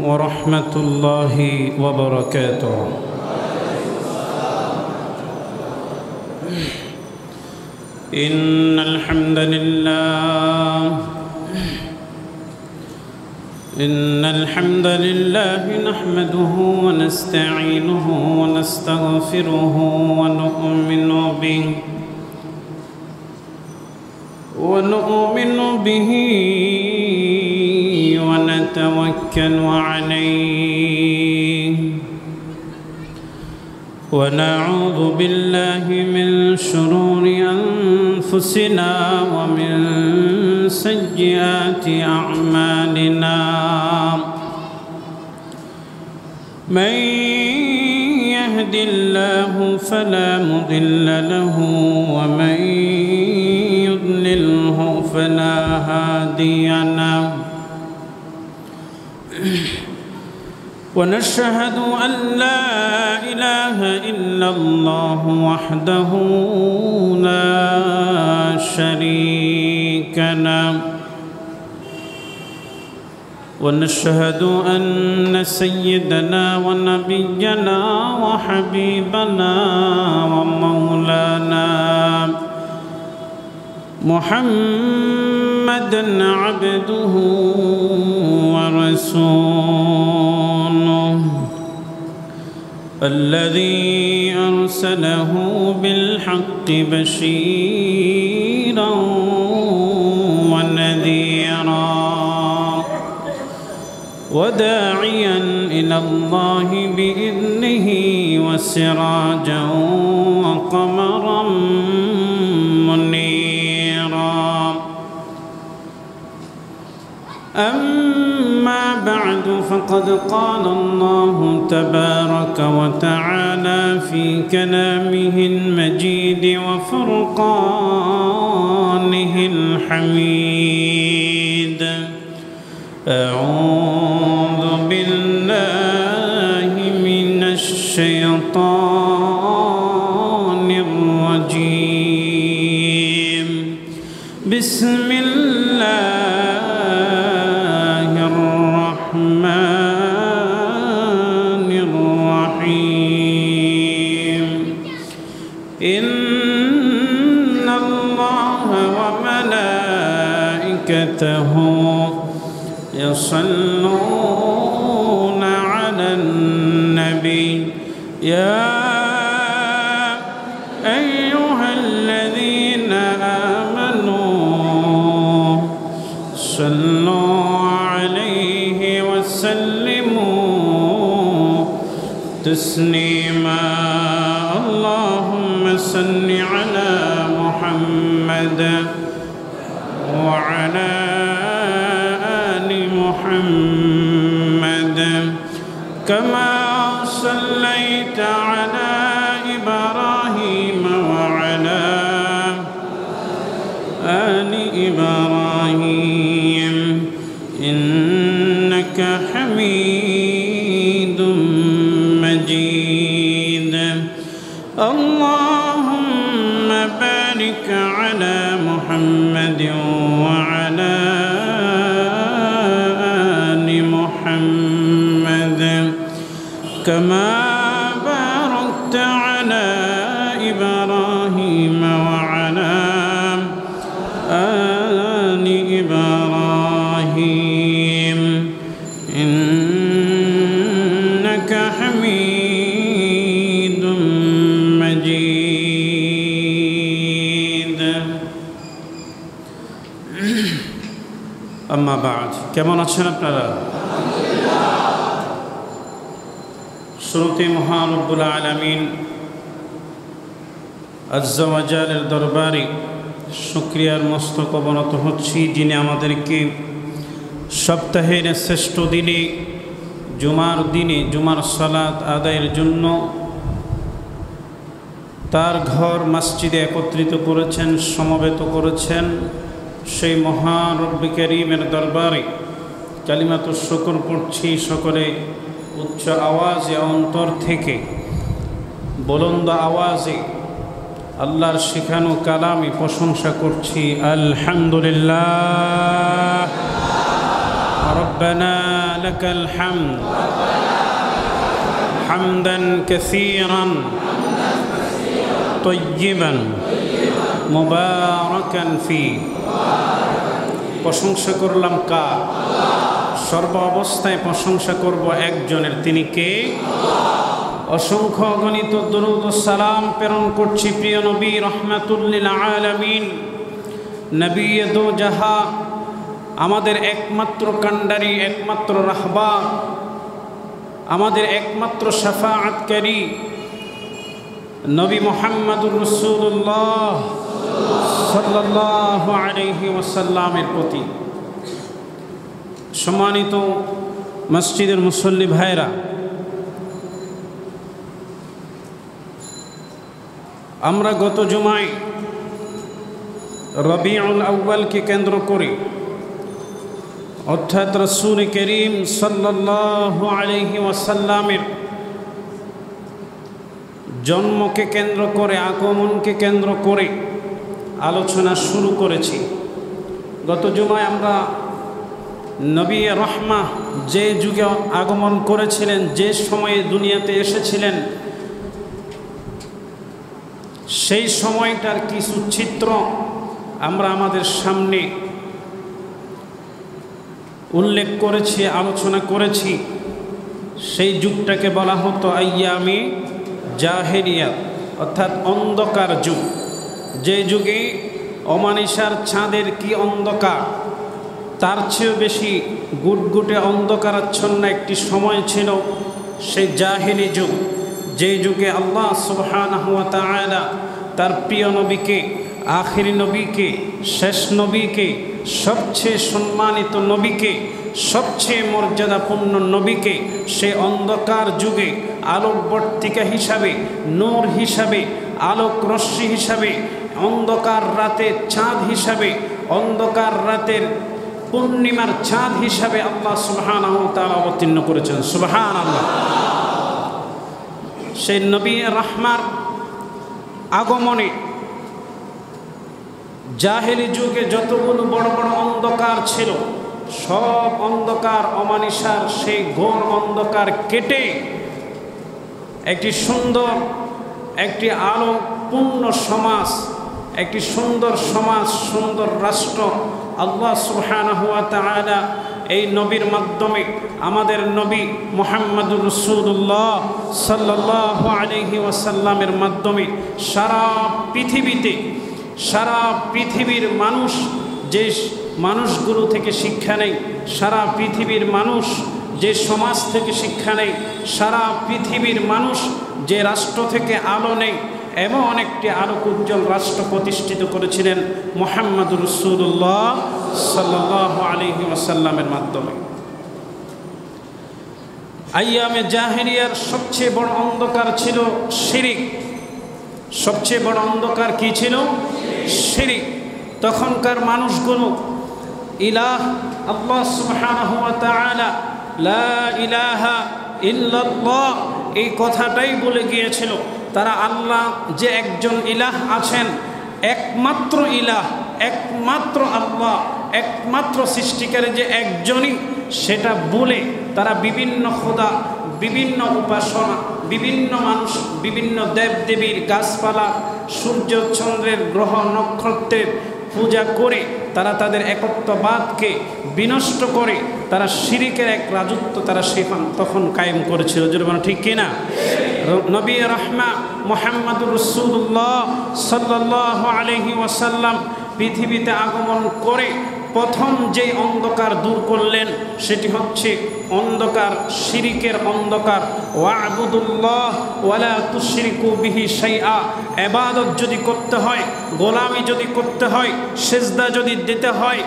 ورحمة الله وبركاته. إن الحمد لله نحمده ونستعينه ونستغفره ونؤمن به ونتوكل عليه ونعوذ بالله من شرور أنفسنا ومن سيئات أعمالنا. من يهد الله فلا مضل له ومن يضلله فلا هادي له. ونشهد أن لا إله إلا الله وحده لا شريك له. ونشهد أن سيدنا ونبينا وحبيبنا ومولانا محمدًا عبده ورسوله الذي أرسله بالحق بشيرًا ونذيرًا وداعيًا إلى الله بإذنه وسراجًا وقمرًا منيرًا. أما بعد فقد قال الله تبارك وتعالى في كلامه المجيد وفرقانه الحميد. أعوذ بالله من الشيطان الرجيم. بسم الله الرحمن الرحيم. إن الله وملائكته يصلون على النبي يا أيها الذين آمنوا صلوا عليه وسلموا تسليما. اللهم صل على محمد وعلى محمد كما صليت على إبراهيم وعلى آل إبراهيم إنك حميد مجيد. اللهم بارك على محمد وعلى كما باركت على إبراهيم وعلى آل إبراهيم إنك حميد مجيد. أما بعد কেমন আছেন আপনারা? শুরুতে মহান রব্বুল আলামিন আজ্জা ওয়া জালের দরবারে শুকরিয়ার মস্তক অবনত হচ্ছি, যিনি আমাদেরকে সপ্তাহের শ্রেষ্ঠ দিনে জুমার সালাত আদায়ের জন্য তার ঘর মসজিদে একত্রিত করেছেন, সমবেত করেছেন। সেই মহান রব্বি কারীমের দরবারে কালিমাতুশ শুকর পড়ছি সকলে উচ্চ আওয়াজে অন্তর থেকে বুলন্দ আওয়াজে আল্লাহর শেখানো কালামে প্রশংসা করছি। আলহামদুলিল্লাহ রব্বানা لك الحمد حمدا كثيرا طيبا মুবারাকান ফি। প্রশংসা করলাম কার? সর্ব অবস্থায় প্রশংসা করব একজনের, তিনি কে? অসংখ্য অগণিত দরুদ ও সালাম প্রেরণ করছি প্রিয় নবী রহমাতুল লিল আলামিন, নবী দো জাহা, আমাদের একমাত্র কান্ডারি, একমাত্র রাহবার, আমাদের একমাত্র শাফাআতকারী নবী মুহাম্মদুর রাসূলুল্লাহ সাল্লাল্লাহু আলাইহি ওয়াসাল্লামের প্রতি। সম্মানিত মসজিদের মুসল্লি ভাইরা, আমরা গত জুমায় রবিউল আউয়ালকে কেন্দ্র করে, অর্থাৎ রাসূল করিম সাল্লাল্লাহু আলাইহি ওয়াসাল্লামের জন্মকে কেন্দ্র করে, আগমনকে কেন্দ্র করে আলোচনা শুরু করেছি। গত জুমায় আমরা নবী রহমা যে যুগে আগমন করেছিলেন, যে সময়ে দুনিয়াতে এসেছিলেন, সেই সময়টার কিছু চিত্র আমরা আমাদের সামনে উল্লেখ করেছি, আলোচনা করেছি। সেই যুগটাকে বলা হতো আইয়ামে জাহেলিয়াত, অর্থাৎ অন্ধকার যুগ। যে যুগে অমানিসার চাঁদের কি অন্ধকার, তার চেয়েও বেশি গুটগুটে অন্ধকারাচ্ছন্ন একটি সময় ছিল সেই জাহেলি যুগ। যে যুগে আল্লাহ সুবহানাহু ওয়া তাআলা তার প্রিয় নবীকে, আখিরি নবীকে, শেষ নবীকে, সবচেয়ে সম্মানিত নবীকে, সবচেয়ে মর্যাদাপূর্ণ নবীকে সে অন্ধকার যুগে আলোকবর্তিকা হিসাবে, নূর হিসাবে, আলোক রশ্মি হিসাবে, অন্ধকার রাতের চাঁদ হিসাবে, অন্ধকার রাতের পূর্ণিমার চাঁদ হিসাবে আল্লাহ সুবহানাহু ওয়া তাআলা অবতীর্ণ করেছেন। সুবহানাল্লাহ। সেই নবী রাহমার আগমনে জাহেলি যুগে যতগুলো বড় বড় অন্ধকার ছিল, সব অন্ধকার, অমানিসার সেই ঘোর অন্ধকার কেটে একটি সুন্দর, একটি আলোপূর্ণ সমাজ, একটি সুন্দর সমাজ, সুন্দর রাষ্ট্র আল্লাহ সুবহানাহু ওয়া তাআলা এই নবীর মাধ্যমে, আমাদের নবী মুহাম্মদুর রাসূলুল্লাহ সাল্লাল্লাহু আলাইহি ওয়াসাল্লামের মাধ্যমে সারা পৃথিবীতে, সারা পৃথিবীর মানুষ যে মানুষগুলো থেকে শিক্ষা নেই, সারা পৃথিবীর মানুষ যে সমাজ থেকে শিক্ষা নেই, সারা পৃথিবীর মানুষ যে রাষ্ট্র থেকে আলো নেই, এমন একটি আলোক উজ্জ্বল রাষ্ট্র প্রতিষ্ঠিত করেছিলেন মুহাম্মদুর রাসূলুল্লাহ সাল্লাল্লাহু আলাইহি ওয়াসাল্লামের মাধ্যমে। আইয়ামে জাহেলিয়ার সবচেয়ে বড় অন্ধকার ছিল শিরিক। সবচেয়ে বড় অন্ধকার কি ছিল? শিরিক। তখনকার মানুষগুলো ইলাহ আল্লাহ সুবহানাহু ওয়া তাআলা, লা ইলাহা ইল্লাল্লাহ, এই কথাটাই বলে গিয়েছিল। তারা আল্লাহ যে একজন ইলাহ আছেন, একমাত্র ইলাহ, একমাত্র আল্লাহ, একমাত্র সৃষ্টিকারী যে একজনই, সেটা বলে তারা বিভিন্ন খোদা, বিভিন্ন উপাসনা, বিভিন্ন মানুষ, বিভিন্ন দেবদেবীর, গাছপালা, সূর্য চন্দ্রের, গ্রহ নক্ষত্রের পূজা করে তারা তাদের একত্ববাদকে বিনষ্ট করে তারা শিরিকের এক রাজত্ব তারা তখন কায়েম করেছিল। জোরে ঠিক কিনা? নবী রাহমা মুহাম্মদুর রাসূলুল্লাহ সাল্লাল্লাহু আলাইহি ওয়াসাল্লাম পৃথিবীতে আগমন করে প্রথম যে অন্ধকার দূর করলেন সেটি হচ্ছে অন্ধকার, শিরিকের অন্ধকার। ওয়া'বুদুল্লাহ ওয়ালা তুশরিকু বিহি শাইআ, ইবাদত যদি করতে হয়, গোলামি যদি করতে হয়, সিজদা যদি দিতে হয়,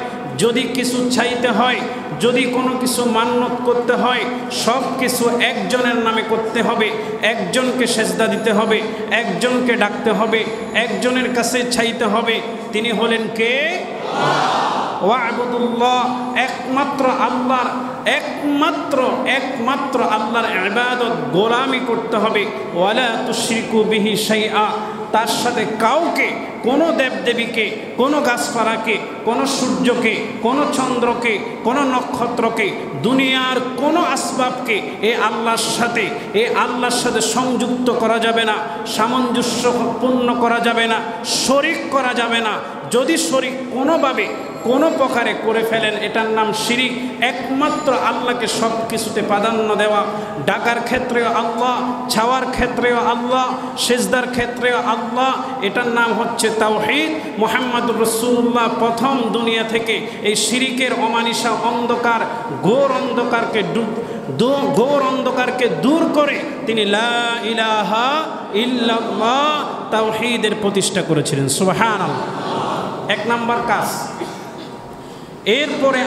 যদি কিছু চাইতে হয়, যদি কোনো কিছু মান্যত করতে হয়, সব কিছু একজনের নামে করতে হবে, একজনকে সিজদা দিতে হবে, একজনকে ডাকতে হবে, একজনের কাছে চাইতে হবে। তিনি হলেন কে? ওয়া'বুদুল্লাহ, একমাত্র আল্লাহর, একমাত্র আল্লাহর ইবাদত, গোলামি করতে হবে। ওয়ালা তুশরিকু বিহি শাইআ, তার সাথে কাউকে কোনো দেবদেবীকে, কোনো গাছপালাকে, কোনো সূর্যকে, কোনো চন্দ্রকে, কোনো নক্ষত্রকে, দুনিয়ার কোনো আসবাবকে এ আল্লাহর সাথে সংযুক্ত করা যাবে না, সামঞ্জস্যপূর্ণ করা যাবে না, শরীক করা যাবে না। যদি শরীক কোনোভাবে কোনো প্রকারে করে ফেলেন, এটার নাম শিরিক। একমাত্র আল্লাহকে সব কিছুতে প্রাধান্য দেওয়া, ডাকার ক্ষেত্রেও আল্লাহ, ছাওয়ার ক্ষেত্রেও আল্লাহ, সেজদার ক্ষেত্রেও আল্লাহ, এটার নাম হচ্ছে তাওহীদ। মুহাম্মদুর রাসূলুল্লাহ প্রথম দুনিয়া থেকে এই শিরিকের অমানিসা অন্ধকার, ঘোর অন্ধকারকে দূর করে তিনি লা ইলাহা ইল্লাল্লাহ তাওহীদের প্রতিষ্ঠা করেছিলেন। সুবহানাল্লাহ। এক নাম্বার কাজ। এরপরে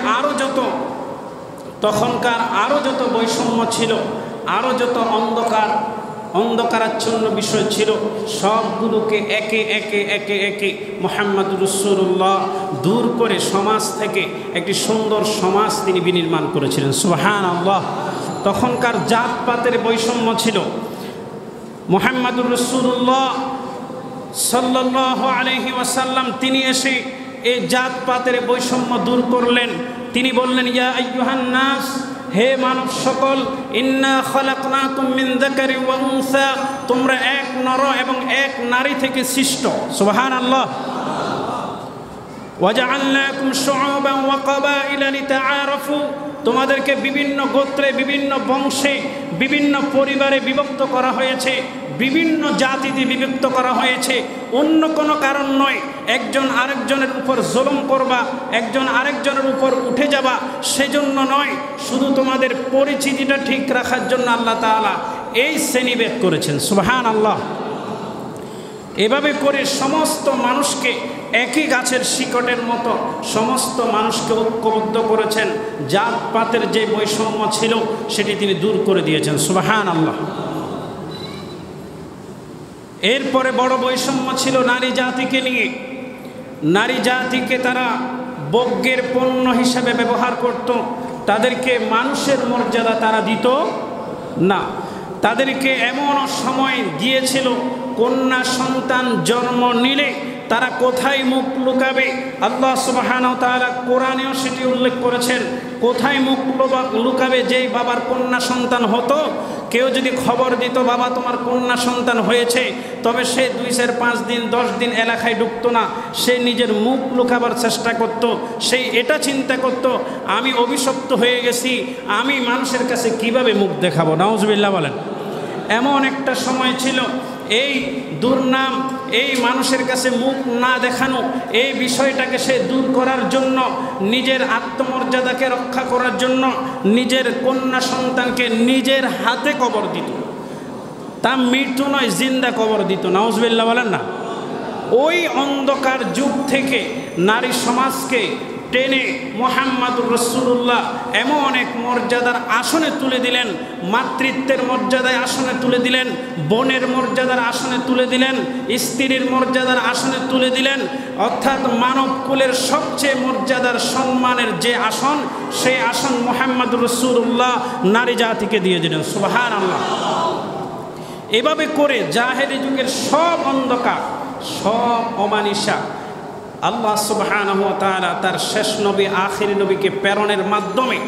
তখনকার আরও যত বৈষম্য ছিল, আরও যত অন্ধকারাচ্ছন্ন বিষয় ছিল, সবগুলোকে একে একে মুহাম্মদুর রাসূলুল্লাহ দূর করে সমাজ থেকে একটি সুন্দর সমাজ তিনি বিনির্মাণ করেছিলেন। সুবহানাল্লাহ। তখনকার জাতপাতের বৈষম্য ছিল। মুহাম্মদুর রাসূলুল্লাহ সাল্লাল্লাহু আলাইহি ওয়াসাল্লাম তিনি এসে এই জাতপাতের বৈষম্য দূর করলেন। তিনি বললেন, ইয়া আইয়ুহান নাস, হে মানব সকল, ইন্না খালাকনাকুম মিন যাকারিন ওয়া উনসা, তোমরা এক নর এবং এক নারী থেকে সৃষ্ট। সুবহানাল্লাহ। ওয়া জাআলনাকুম শুউবান ওয়া ক্বাবাইলা লিতাআরাফু, তোমাদেরকে বিভিন্ন গোত্রে, বিভিন্ন বংশে, বিভিন্ন পরিবারে বিভক্ত করা হয়েছে, বিভিন্ন জাতিতে বিভক্ত করা হয়েছে। অন্য কোনো কারণ নয়, একজন আরেকজনের উপর জুলুম করবা, একজন আরেকজনের উপর উঠে যাবা, সেজন্য নয়, শুধু তোমাদের পরিচিতিটা ঠিক রাখার জন্য আল্লাহ তাআলা এই শ্রেণীভেদ করেছেন। সুবহানাল্লাহ। এভাবে করে সমস্ত মানুষকে একই গাছের শিকড়ের মতো সমস্ত মানুষকে ঐক্যবদ্ধ করেছেন। জাতপাতের যে বৈষম্য ছিল সেটি তিনি দূর করে দিয়েছেন। সুবহানাল্লাহ। এরপরে বড় বৈষম্য ছিল নারী জাতিকে নিয়ে। নারী জাতিকে তারা ভোগ্যের পণ্য হিসাবে ব্যবহার করত। তাদেরকে মানুষের মর্যাদা তারা দিত না। তাদেরকে এমন সময় দিয়েছিল, কন্যা সন্তান জন্ম নিলে তারা কোথায় মুখ লুকাবে, আল্লাহ সুবহানাহু ওয়া তাআলা কোরআনেও সেটি উল্লেখ করেছেন। কোথায় মুখ লুকাবে? যেই বাবার কন্যা সন্তান হতো, কেউ যদি খবর দিত বাবা তোমার কন্যা সন্তান হয়েছে, তবে সে 2-5 দিন 10 দিন এলাকায় ঢুকতো না। সে নিজের মুখ লুকাবার চেষ্টা করত। সেই এটা চিন্তা করত, আমি অভিশপ্ত হয়ে গেছি, আমি মানুষের কাছে কিভাবে মুখ দেখাবো। নাউজুবিল্লাহ বলেন। এমন একটা সময় ছিল, এই দুর্নাম, এই মানুষের কাছে মুখ না দেখানো, এই বিষয়টাকে সে দূর করার জন্য, নিজের আত্মমর্যাদাকে রক্ষা করার জন্য নিজের কন্যা সন্তানকে নিজের হাতে কবর দিত। তা মৃত্যু নয়, জিন্দা কবর দিত। নাউজুবিল্লাহ বলেন না। ওই অন্ধকার যুগ থেকে নারী সমাজকে টেনে মুহাম্মদুর রাসূলুল্লাহ এমন এক মর্যাদার আসনে তুলে দিলেন, মাতৃত্বের মর্যাদায় আসনে তুলে দিলেন, বোনের মর্যাদার আসনে তুলে দিলেন, স্ত্রীর মর্যাদার আসনে তুলে দিলেন। অর্থাৎ মানব কুলের সবচেয়ে মর্যাদার সম্মানের যে আসন, সেই আসন মুহাম্মদুর রাসূলুল্লাহ নারী জাতিকে দিয়ে দিলেন। সুবহানাল্লাহ। এভাবে করে জাহেলি যুগের সব অন্ধকার, সব অমানিসা আল্লাহ সুবহানাহু ওয়া তাআলা তার শেষ নবী, আখিরি নবীকে প্রেরণের মাধ্যমে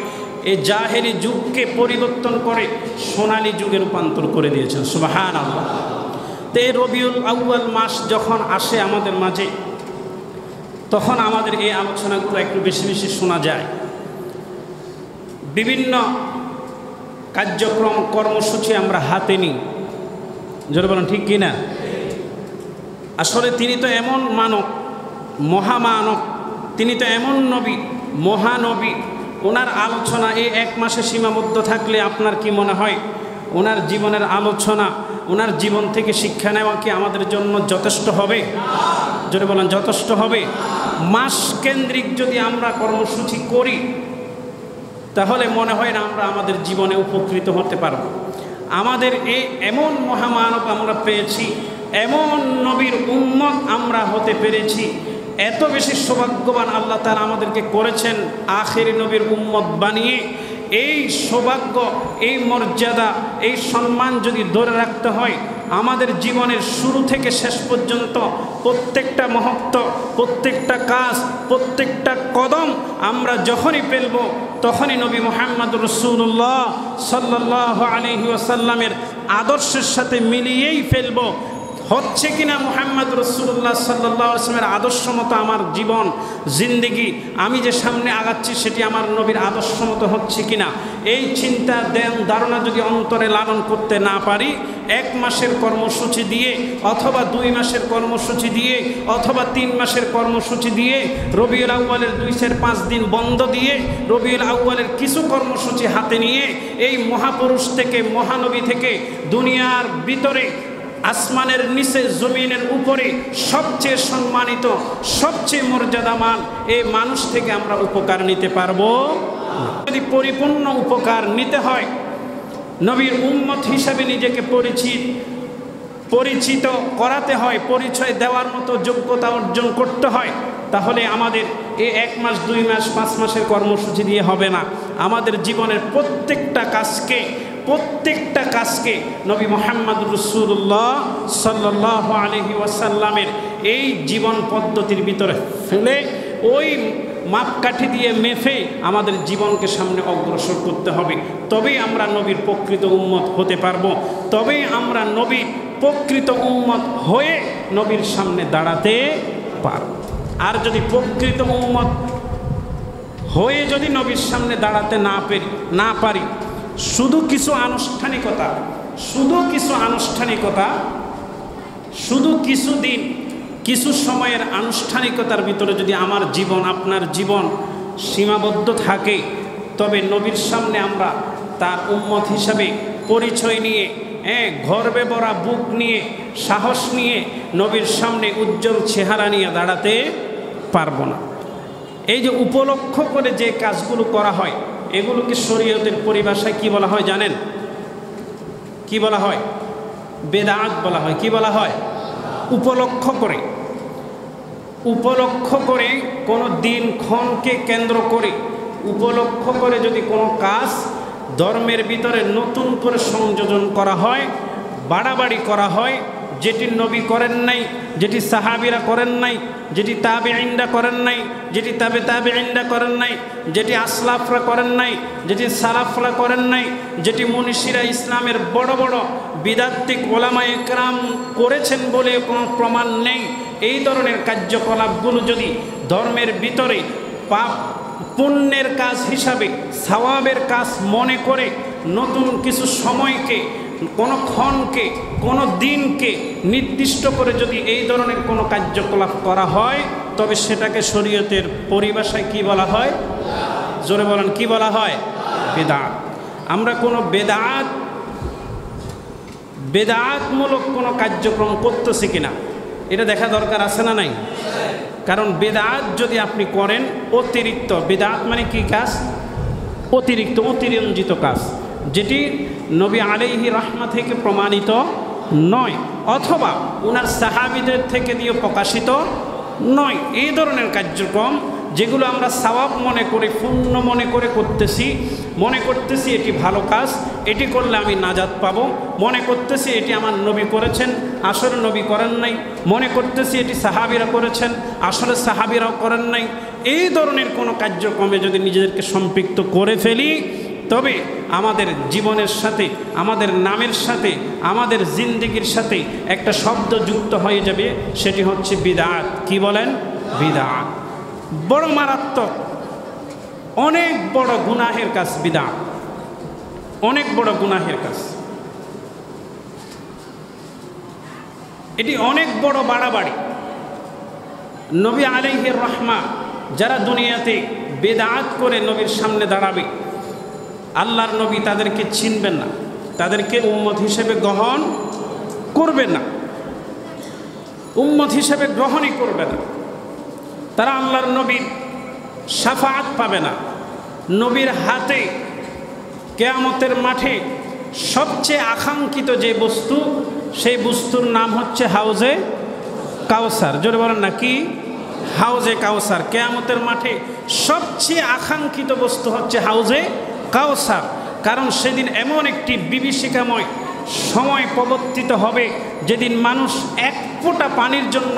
এই জাহেলি যুগকে পরিবর্তন করে সোনালী যুগে রূপান্তর করে দিয়েছেন। সুবহানাল্লাহ। তো এই রবিউল আউয়াল মাস যখন আসে আমাদের মাঝে, তখন আমাদের এই আলোচনাগুলো একটু বেশি বেশি শোনা যায়। বিভিন্ন কার্যক্রম, কর্মসূচি আমরা হাতে নিই। জোরে বলেন ঠিক কিনা? আসলে তিনি তো এমন মানব, মহামানব, তিনি তো এমন নবী, মহানবী। ওনার আলোচনা এই 1 মাসে সীমাবদ্ধ থাকলে আপনার কি মনে হয় ওনার জীবনের আলোচনা, ওনার জীবন থেকে শিক্ষা নেওয়া কি আমাদের জন্য যথেষ্ট হবে? যদি বলেন যথেষ্ট হবে। মাস কেন্দ্রিক যদি আমরা কর্মসূচি করি, তাহলে মনে হয় না আমরা আমাদের জীবনে উপকৃত হতে পারব। আমাদের এই এমন মহামানব আমরা পেয়েছি, এমন নবীর উম্মত আমরা হতে পেরেছি। এত বেশি সৌভাগ্যবান আল্লাহ তাআলা আমাদেরকে করেছেন আখিরি নবীর উম্মত বানিয়ে। এই সৌভাগ্য, এই মর্যাদা, এই সম্মান যদি ধরে রাখতে হয়, আমাদের জীবনের শুরু থেকে শেষ পর্যন্ত প্রত্যেকটা মুহূর্ত, প্রত্যেকটা কাজ, প্রত্যেকটা কদম আমরা যখনই ফেলব তখনই নবী মুহাম্মদ রাসূলুল্লাহ সাল্লাল্লাহু আলাইহি ওয়াসাল্লামের আদর্শের সাথে মিলিয়েই ফেলব। হচ্ছে কিনা মুহাম্মদ রাসূলুল্লাহ সাল্লাল্লাহু আলাইহি ওয়াসাল্লামের আদর্শ মতো আমার জীবন জিন্দেগি, আমি যে সামনে আগাচ্ছি সেটি আমার নবীর আদর্শ মতো হচ্ছে কিনা, এই চিন্তা ধারণা যদি অন্তরে লালন করতে না পারি, 1 মাসের কর্মসূচি দিয়ে অথবা 2 মাসের কর্মসূচি দিয়ে অথবা 3 মাসের কর্মসূচি দিয়ে, রবিউল আউয়ালের 2-5 দিন বন্ধ দিয়ে, রবিউল আউয়ালের কিছু কর্মসূচি হাতে নিয়ে এই মহাপুরুষ থেকে, মহানবী থেকে, দুনিয়ার ভিতরে আসমানের নিচে জমিনের উপরে সবচেয়ে সম্মানিত, সবচেয়ে মর্যাদামান এই মানুষ থেকে আমরা উপকার নিতে পারবো? যদি পরিপূর্ণ উপকার নিতে হয়, নবীর উম্মত হিসাবে নিজেকে পরিচিত করাতে হয়, পরিচয় দেওয়ার মতো যোগ্যতা অর্জন করতে হয়, তাহলে আমাদের এই 1 মাস 2 মাস 5 মাসের কর্মসূচি দিয়ে হবে না। আমাদের জীবনের প্রত্যেকটা কাজকে নবী মুহাম্মদ রাসূলুল্লাহ সাল্লাল্লাহু আলাইহি ওয়াসাল্লামের এই জীবন পদ্ধতির ভিতরে ফেলে, ওই মাপকাঠি দিয়ে মেপে আমাদের জীবনকে সামনে অগ্রসর করতে হবে। তবেই আমরা নবীর প্রকৃত উম্মত হতে পারবো, তবেই আমরা নবীর প্রকৃত উম্মত হয়ে নবীর সামনে দাঁড়াতে পারব। আর যদি প্রকৃত উম্মত হয়ে যদি নবীর সামনে দাঁড়াতে না পারি, শুধু কিছু আনুষ্ঠানিকতা, শুধু কিছু দিন, কিছু সময়ের আনুষ্ঠানিকতার ভিতরে যদি আমার জীবন, আপনার জীবন সীমাবদ্ধ থাকে, তবে নবীর সামনে আমরা তার উম্মত হিসাবে পরিচয় নিয়ে, গর্বে ভরা বুক নিয়ে, সাহস নিয়ে নবীর সামনে উজ্জ্বল চেহারা নিয়ে দাঁড়াতে পারবো না। এই যে উপলক্ষ করে যে কাজগুলো করা হয়, এগুলোকে শরীয়তের পরিভাষায় কি বলা হয় জানেন? কি বলা হয়? বেদাত বলা হয়। কি বলা হয়? উপলক্ষ করে কোনো দিনক্ষণকে কেন্দ্র করে, উপলক্ষ করে যদি কোনো কাজ ধর্মের ভিতরে নতুন করে সংযোজন করা হয়, বাড়াবাড়ি করা হয়, যেটি নবী করেন নাই, যেটি সাহাবীরা করেন নাই, যেটি তাবেঈনরা করেন নাই, যেটি তাবেঈনরা করেন নাই, যেটি আসলাফরা করেন নাই, যেটি সালাফরা করেন নাই, যেটি মনীষীরা ইসলামের বড় বড় বিদাত্তিক ওলামায়ে কেরাম করেছেন বলে কোনো প্রমাণ নেই, এই ধরনের কার্যকলাপগুলো যদি ধর্মের ভিতরে পাপ পুণ্যের কাজ হিসাবে, সওয়াবের কাজ মনে করে নতুন কিছু সময়কে, কোনো ক্ষণকে, কোনো দিনকে নির্দিষ্ট করে যদি এই ধরনের কোনো কার্যকলাপ করা হয়, তবে সেটাকে শরীয়তের পরিভাষায় কি বলা হয়? জোরে বলেন, কি বলা হয়? বেদাত। আমরা কোনো বেদাতমূলক কোনো কার্যক্রম করতেছি কিনা এটা দেখা দরকার আছে না নাই? কারণ বেদাত যদি আপনি করেন, অতিরিক্ত বেদাত মানে কি কাজ? অতিরঞ্জিত কাজ, যেটি নবী আলাইহি রাহমা থেকে প্রমাণিত নয়, অথবা ওনার সাহাবীদের থেকে দিয়ে প্রকাশিত নয়, এই ধরনের কার্যক্রম যেগুলো আমরা সওয়াব মনে করে, পুণ্য মনে করে মনে করতেছি এটি ভালো কাজ, এটি করলে আমি নাজাত পাবো, মনে করতেছি এটি আমার নবী করেছেন, আসলে নবী করেন নাই, মনে করতেছি এটি সাহাবীরা করেছেন, আসলে সাহাবীরাও করেন নাই, এই ধরনের কোনো কার্যক্রমে যদি নিজেদেরকে সম্পৃক্ত করে ফেলি, তবে আমাদের জীবনের সাথে, আমাদের নামের সাথে, আমাদের জিন্দেগির সাথে একটা শব্দ যুক্ত হয়ে যাবে, সেটি হচ্ছে বিদআত। কি বলেন? বিদআত। বড় মারাত্মক, অনেক বড় গুনাহের কাজ বিদআত, অনেক বড় গুনাহের কাজ। এটি অনেক বড় বাড়াবাড়ি। নবী আলাইহির রাহমা যারা দুনিয়াতে বিদআত করে নবীর সামনে দাঁড়াবে, আল্লাহর নবী তাদেরকে চিনবেন না, তাদেরকে উম্মত হিসেবে গ্রহণ করবেন না, উম্মত হিসেবে গ্রহণই করবে না। তারা আল্লাহর নবীর শাফাআত পাবে না। নবীর হাতে কিয়ামতের মাঠে সবচেয়ে আকাঙ্ক্ষিত যে বস্তু, সেই বস্তুর নাম হচ্ছে হাউজে কাউসার। জোরে বলেন না, কি? হাউজে কাউসার। কিয়ামতের মাঠে সবচেয়ে আকাঙ্ক্ষিত বস্তু হচ্ছে হাউজে কাউসার। কারণ সেদিন এমন একটি বিভীষিকাময় সময় প্রবর্তিত হবে যেদিন মানুষ এক ফোঁটা পানির জন্য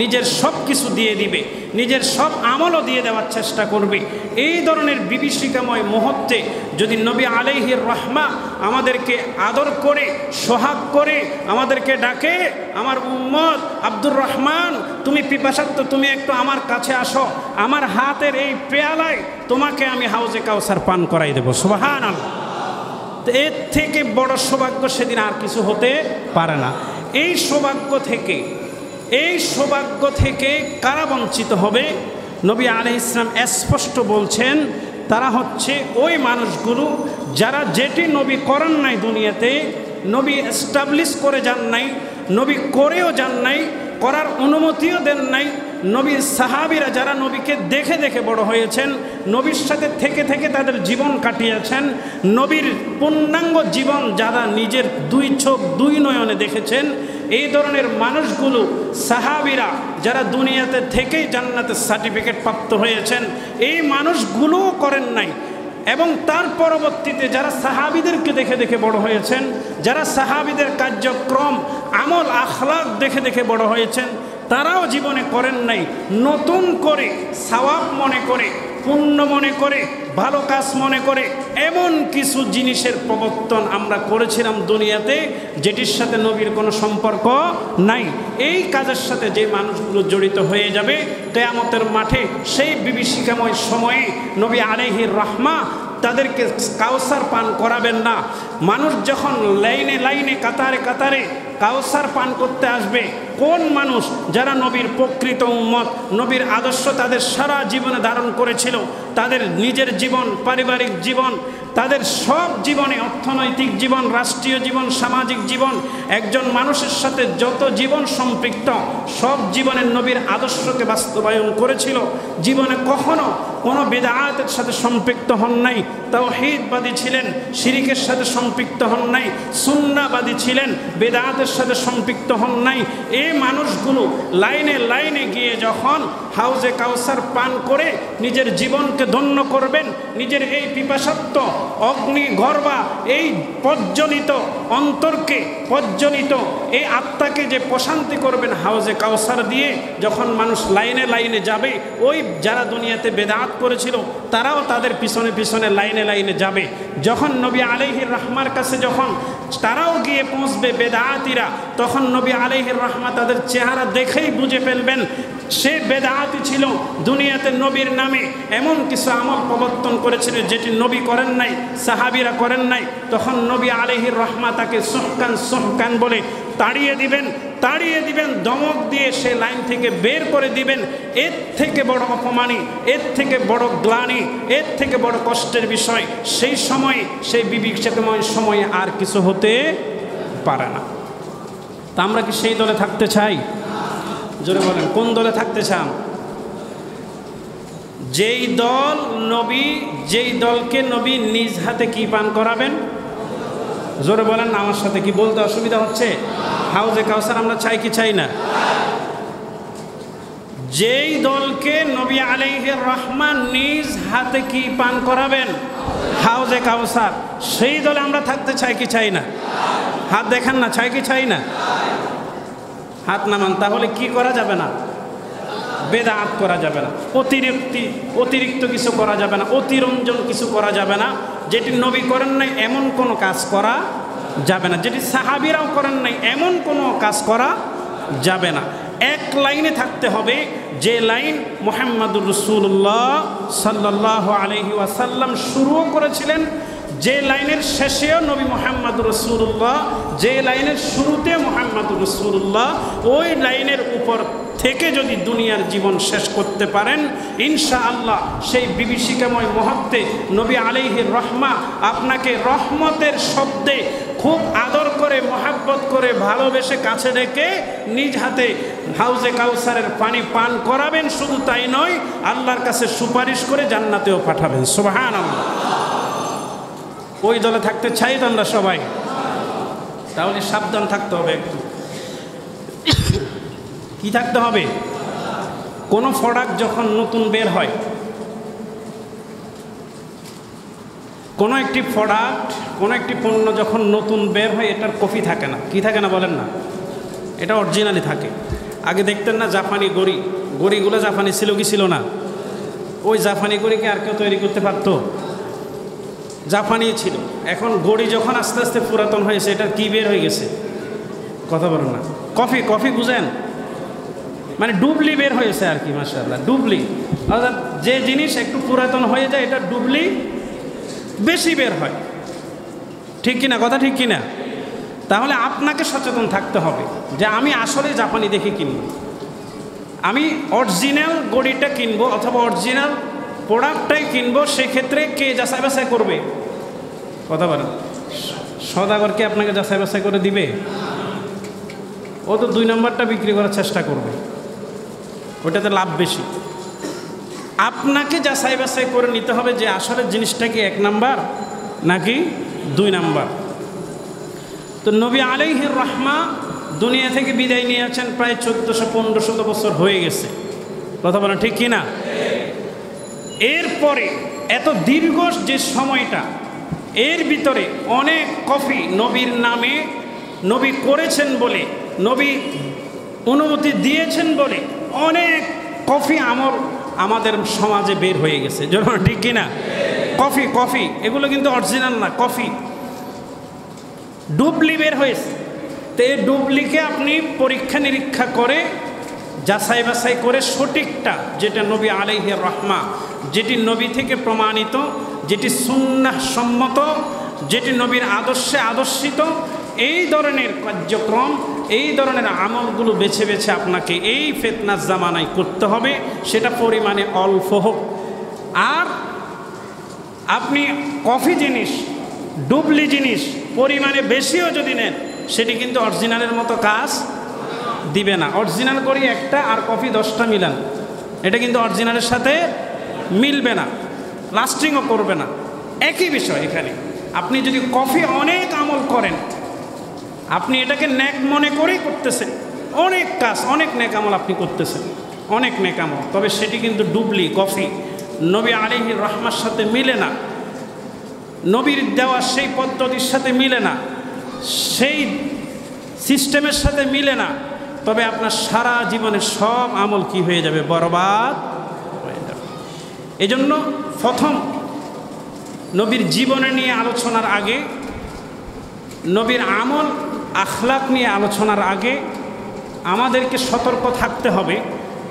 নিজের সব কিছু দিয়ে দিবে, নিজের সব আমলও দিয়ে দেওয়ার চেষ্টা করবে। এই ধরনের বিভীষিকাময় মুহূর্তে যদি নবী আলাইহির রহমা আমাদেরকে আদর করে সোহাগ করে আমাদেরকে ডাকে, আমার উম্মত আব্দুর রহমান তুমি পিপাসার্ত, তুমি একটু আমার কাছে আসো, আমার হাতের এই পেয়ালায় তোমাকে আমি হাউজে কাউসার পান করাই দেবো। সুবহানাল্লাহ। তো এর থেকে বড় সৌভাগ্য সেদিন আর কিছু হতে পারে না। এই সৌভাগ্য থেকে কারা বঞ্চিত হবে? নবী আলাইহিস সালাম স্পষ্ট বলছেন, তারা হচ্ছে ওই মানুষগুলো যারা যেটি নবী করেন নাই, দুনিয়াতে নবী এস্টাবলিশ করে যান নাই, নবী করেও যান নাই, করার অনুমতিও দেন নাই। নবীর সাহাবীরা যারা নবীকে দেখে দেখে বড় হয়েছেন, নবীর সাথে থেকে থেকে তাদের জীবন কাটিয়েছেন, নবীর পূর্ণাঙ্গ জীবন যারা নিজের দুই চোখ দুই নয়নে দেখেছেন, এই ধরনের মানুষগুলো সাহাবীরা যারা দুনিয়াতে থেকেই জান্নাতের সার্টিফিকেট প্রাপ্ত হয়েছেন, এই মানুষগুলোও করেন নাই। এবং তার পরবর্তীতে যারা সাহাবীদেরকে দেখে দেখে বড় হয়েছেন, যারা সাহাবীদের কার্যক্রম আমল আখলাক দেখে দেখে বড় হয়েছেন, তারাও জীবনে করেন নাই। নতুন করে সওয়াব মনে করে, পুণ্য মনে করে, ভালো কাজ মনে করে এমন কিছু জিনিসের প্রবর্তন আমরা করেছিলাম দুনিয়াতে যেটির সাথে নবীর কোনো সম্পর্ক নাই। এই কাজের সাথে যে মানুষগুলো জড়িত হয়ে যাবে কিয়ামতের মাঠে, সেই বিভীষিকাময় সময়ে নবী আলাইহির রহমা তাদেরকে কাউসার পান করাবেন না। মানুষ যখন লাইনে লাইনে কাতারে কাতারে কাউসার পান করতে আসবে, কোন মানুষ? যারা নবীর প্রকৃত উম্মত, নবীর আদর্শ তাদের সারা জীবনে ধারণ করেছিল, তাদের নিজের জীবন, পারিবারিক জীবন, তাদের সব জীবনে, অর্থনৈতিক জীবন, রাষ্ট্রীয় জীবন, সামাজিক জীবন, একজন মানুষের সাথে যত জীবন সম্পৃক্ত, সব জীবনের নবীর আদর্শকে বাস্তবায়ন করেছিল। জীবনে কখনো কোনো বিদআতের সাথে সম্পৃক্ত হন নাই, তাওহীদবাদী ছিলেন, শিরিকের সাথে সম্পৃক্ত হন নাই, সুন্নাহবাদী ছিলেন, বিদআতের সাথে সম্পৃক্ত হন নাই। এই মানুষগুলো লাইনে লাইনে গিয়ে যখন হাউজে কাউসার পান করে নিজের জীবনকে ধন্য করবেন, নিজের এই পিপাসার্ত অগ্নিগর্ভা এই প্রজ্বলিত অন্তরকে, প্রজ্বলিত এই আত্মাকে যে প্রশান্তি করবেন হাউজে কাউসার দিয়ে, যখন মানুষ লাইনে লাইনে যাবে, ওই যারা দুনিয়াতে বেদাত করেছিল তারাও তাদের পিছনে পিছনে লাইনে লাইনে যাবে। যখন নবী আলাইহির রহমার কাছে যখন তারাও গিয়ে পৌঁছবে বেদাতিরা, তখন নবী আলাইহির রহমা তাদের চেহারা দেখেই বুঝে ফেলবেন সে বেদাতি ছিল, দুনিয়াতে নবীর নামে এমন কিছু আমল প্রবর্তন করেছিল যেটি নবী করেন নাই, সাহাবীরা করেন নাই। তখন নবী আলাইহির রহমা তাকে সুহকান সুহকান বলে তাড়িয়ে দিবেন, ধমক দিয়ে সে লাইন থেকে বের করে দিবেন। এর থেকে বড় অপমানী, এর থেকে বড় গ্লানি, এর থেকে বড় কষ্টের বিষয় সেই সময়, সেই বিভীষিকাময় সময়ে আর কিছু হতে পারে না। তা আমরা কি সেই দলে থাকতে চাই? জোরে বলেন, কোন দলে থাকতে চান? যেই দলকে নবী নিজ হাতে কি পান করাবেন? জোরে বলেন, আমার সাথে কি বলতে অসুবিধা হচ্ছে? হাউজে কাউসার আমরা চাই কি চাই না? যেই দলকে নবী আলাইহির রহমান নিজ হাতে কি পান করাবেন? হাউজে কাউসার। সেই দলে আমরা থাকতে চাই কি চাই না? হাত দেখান না, চাই কি চাই না? হাত নামান। তাহলে কি করা যাবে না? বেদাত করা যাবে না, অতিরিক্ত কিছু করা যাবে না, অতিরঞ্জন কিছু করা যাবে না। যেটি নবী করেন নাই এমন কোনো কাজ করা যাবে না, যেটি সাহাবীরাও করেন নাই এমন কোনো কাজ করা যাবে না। এক লাইনে থাকতে হবে, যে লাইন মুহাম্মাদুর রাসূলুল্লাহ সাল্লাল্লাহু আলাইহি ওয়াসাল্লাম শুরুও করেছিলেন, যে লাইনের শেষেও নবী মুহাম্মাদুর রাসূলুল্লাহ, যে লাইনের শুরুতে মুহাম্মাদুর রাসূলুল্লাহ, ওই লাইনের উপর থেকে যদি দুনিয়ার জীবন শেষ করতে পারেন, ইনশাআল্লাহ সেই বিভীষিকাময় মুহূর্তে নবী আলাইহির রহমা আপনাকে রহমতের শব্দে খুব আদর করে, মহাব্বত করে, ভালোবেসে কাছে ডেকে নিজ হাতে হাউজে কাউসারের পানি পান করাবেন। শুধু তাই নয়, আল্লাহর কাছে সুপারিশ করে জান্নাতেও পাঠাবেন। সুবহানাল্লাহ। ওই দলে থাকতে চাই তো আমরা সবাই? তাহলে সাবধান থাকতে হবে। একটু কি থাকতে হবে? কোনো প্রোডাক্ট যখন নতুন বের হয়, কোনো একটি প্রোডাক্ট, কোনো একটি পণ্য যখন নতুন বের হয় এটার কপি থাকে না। কি থাকে না বলেন না? এটা অরিজিনালি থাকে। আগে দেখতেন না জাপানি গড়িগুলো জাপানি ছিল কি ছিল না? ওই জাপানি গড়িকে আর কেউ তৈরি করতে পারতো? জাপানি ছিল। এখন গড়ি যখন আস্তে আস্তে পুরাতন হয়েছে, এটার কি বের হয়ে গেছে? কথা বলেন না। কফি বুঝেন? মানে ডুবলি বের হয়েছে আর কি। মাশাআল্লাহ, ডুবলি অর্থাৎ যে জিনিস একটু পুরাতন হয়ে যায় এটা ডুবলি বেশি বের হয়। ঠিক কিনা? কথা ঠিক কিনা? তাহলে আপনাকে সচেতন থাকতে হবে যে আমি আসলে জাপানি দেখে কিনব, আমি অরিজিনাল গড়িটা কিনবো অথবা অরিজিনাল প্রোডাক্টটাই কিনবো। সেক্ষেত্রে কে যাচাই বাছাই করবে? কথা বলেন। সওদাগর কি আপনাকে যাচাই বাছাই করে দিবে? ও তো 2 নম্বরটা বিক্রি করার চেষ্টা করবে, ওটাতে লাভ বেশি। আপনাকে যাচাই বাছাই করে নিতে হবে যে আসলে জিনিসটা কি 1 নাম্বার নাকি 2 নাম্বার। তো নবী আলাইহির রাহমা দুনিয়া থেকে বিদায় নিয়েছেন প্রায় 1400-1500 বছর হয়ে গেছে। কথা বলেন ঠিক কিনা? এরপরে এত দীর্ঘ যে সময়টা, এর ভিতরে অনেক কফি নবীর নামে, নবী করেছেন বলে, নবী অনুমতি দিয়েছেন বলে অনেক কফি আমল আমাদের সমাজে বের হয়ে গেছে। যেমন ঠিক কিনা? কফি এগুলো কিন্তু অরিজিনাল না, কফি ডুবলি বের হয়েছে। তো এই ডুবলিকে আপনি পরীক্ষা নিরীক্ষা করে যাচাই বাছাই করে সঠিকটা, যেটা নবী আলাইহির রাহমা, যেটি নবী থেকে প্রমাণিত, যেটি সুন্নাহ সম্মত, যেটি নবীর আদর্শে আদর্শিত, এই ধরনের কার্যক্রম, এই ধরনের আমলগুলো বেছে বেছে আপনাকে এই ফিতনার জামানায় করতে হবে। সেটা পরিমাণে অল্প হোক। আর আপনি কফি জিনিস, ডুবলি জিনিস পরিমাণে বেশিও যদি নেন, সেটি কিন্তু অরিজিনালের মতো কাজ দিবে না। অরিজিনাল করি একটা আর কফি 10টা মিলান, এটা কিন্তু অরিজিনালের সাথে মিলবে না, লাস্টিংও করবে না। একই বিষয় এখানে। আপনি যদি কফি অনেক আমল করেন, আপনি এটাকে নেক মনে করেই করতেছেন, অনেক কাজ, অনেক নেক আমল আপনি করতেছেন, অনেক নেক আমল, তবে সেটি কিন্তু ডুবলি কফি, নবী আলাইহির রাহমার সাথে মিলে না, নবীর দেওয়া সেই পদ্ধতির সাথে মিলে না, সেই সিস্টেমের সাথে মিলে না। তবে আপনার সারা জীবনের সব আমল কি হয়ে যাবে? বরবাদ হয়ে যাবে। এই জন্য প্রথম নবীর জীবনে নিয়ে আলোচনার আগে, নবীর আমল আখলাক নিয়ে আলোচনার আগে আমাদেরকে সতর্ক থাকতে হবে।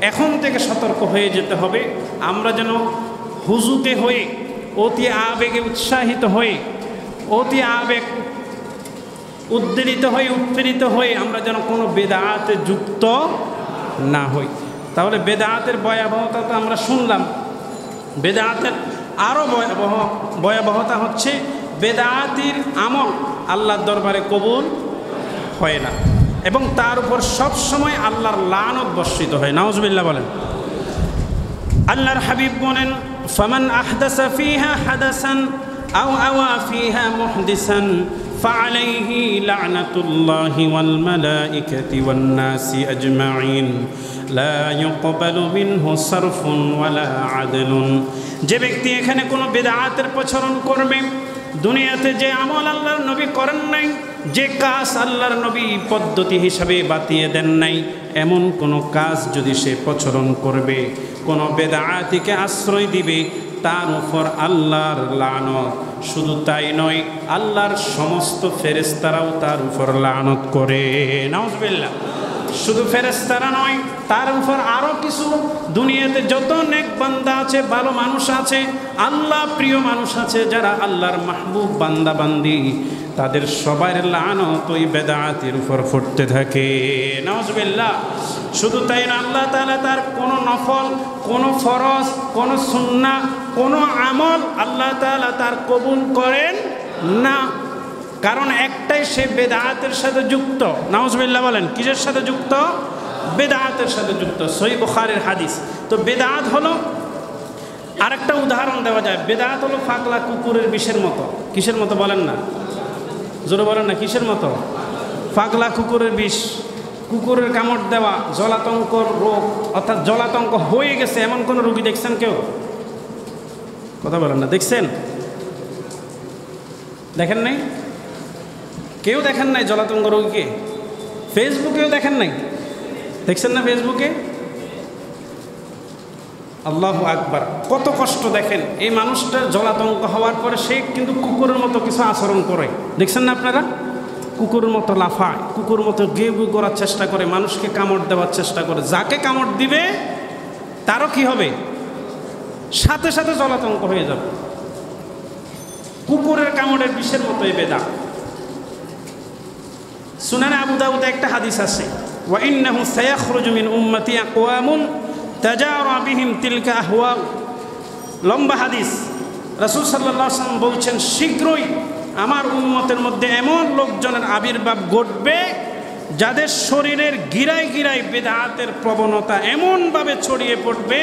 এখন থেকে সতর্ক হয়ে যেতে হবে। আমরা যেন হুজুকে হয়ে, অতি আবেগে উৎসাহিত হয়ে, অতি আবেগ উদ্বেলিত হয়ে, উৎপীড়িত হয়ে আমরা যেন কোনো বেদাতে যুক্ত না হই। তাহলে বেদাতের ভয়াবহতা তো আমরা শুনলাম। বেদাতের আরও ভয়াবহতা হচ্ছে বেদাতির আমল আল্লাহর দরবারে কবুল হয় না, এবং তার উপর সবসময় আল্লাহর লানত বর্ষিত হয়। নাউজুবিল্লাহ বলেন। আল্লাহর হাবিব বলেন, ফামান আহদাসা ফিহা হাদাসান আও আওয়া ফিহা মুহদিসান ফাআলাইহি লা'নাতুল্লাহি ওয়াল মালাইকাতি ওয়ান নাসি আজমাইন লা ইউকবালু মিনহু সারফুন ওয়ালা আদলুন। যে ব্যক্তি এখানে কোনো বিদআতের প্রচলন করবে, দুনিয়াতে যে আমল আল্লাহর নবী করেন নাই, যে কাজ আল্লাহর নবী পদ্ধতি হিসাবে বাতিয়ে দেন নাই, এমন কোনো কাজ যদি সে প্রচলন করবে, কোনো বেদাতিকে আশ্রয় দিবে, তার উপর আল্লাহর লানত। শুধু তাই নয়, আল্লাহর সমস্ত ফেরেশতারাও তার উপর লানত করে। নাউজুবিল্লাহ। শুধু ফেরেশতারা নয়, তার উপর আরও কিছু দুনিয়াতে যত নেক বান্দা আছে, ভালো মানুষ আছে, আল্লাহ প্রিয় মানুষ আছে, যারা আল্লাহর মাহবুব বান্দা বান্দি, তাদের সবার লানত ওই বেদাতের উপর ফুটতে থাকে। নাউজুবিল্লাহ। শুধু তাই না, আল্লাহ তাআলা তার কোনো নফল, কোনো ফরজ, কোনো সুন্নাহ, কোনো আমল আল্লাহ তাআলা তার কবুল করেন না। কারণ একটাই, সে বেদাতের সাথে যুক্ত। নাউজুবিল্লাহ বলেন। কিসের সাথে যুক্ত? বেদাতের সাথে যুক্ত। সহিহ বুখারীর হাদিস। তো বেদাত হলো, আরেকটা উদাহরণ দেওয়া যায়, বেদাত হলো পাগলা কুকুরের বিষের মতো। কিসের মতো বলেন না? জোরে বলেন না। কিসের মতো? পাগলা কুকুরের বিষ। কুকুরের কামড় দেওয়া, জলাতঙ্ক রোগ, অর্থাৎ জলাতঙ্ক হয়ে গেছে এমন কোনো রোগী দেখছেন কেউ? কথা বলেন না। দেখছেন? দেখেন নাই? কেউ দেখেন নাই জলাতঙ্ক রোগীকে? ফেসবুকেও দেখেন নাই? দেখছেন না ফেসবুকে? আল্লাহু আকবার, কত কষ্ট দেখেন। এই মানুষটা জলাতঙ্ক হওয়ার পরে সে কিন্তু কুকুরের মতো কিছু আচরণ করে, দেখছেন না আপনারা? কুকুরের মতো লাফায়, কুকুর মতো গেউ গেউ করার চেষ্টা করে, মানুষকে কামড় দেওয়ার চেষ্টা করে। যাকে কামড় দিবে তারও কি হবে? সাথে সাথে জলাতঙ্ক হয়ে যাবে। কুকুরের কামড়ের বিষের মতো এই বেদা। সুনানে আবু দাউদে একটা হাদিস আছে, ওয়া ইন্নাহু সায়াখরুজু মিন উম্মতি আকওয়ামুন তাজারা বিহিম তিলকা আহওয়া। লম্বা হাদিস। রাসূল সাল্লাল্লাহু আলাইহি ওয়াসাল্লাম বলছেন, শীঘ্রই আমার উম্মতের মধ্যে এমন লোকজনের আবির্ভাব ঘটবে যাদের শরীরের গিরায় গিরায় বেদাতের প্রবণতা এমনভাবে ছড়িয়ে পড়বে,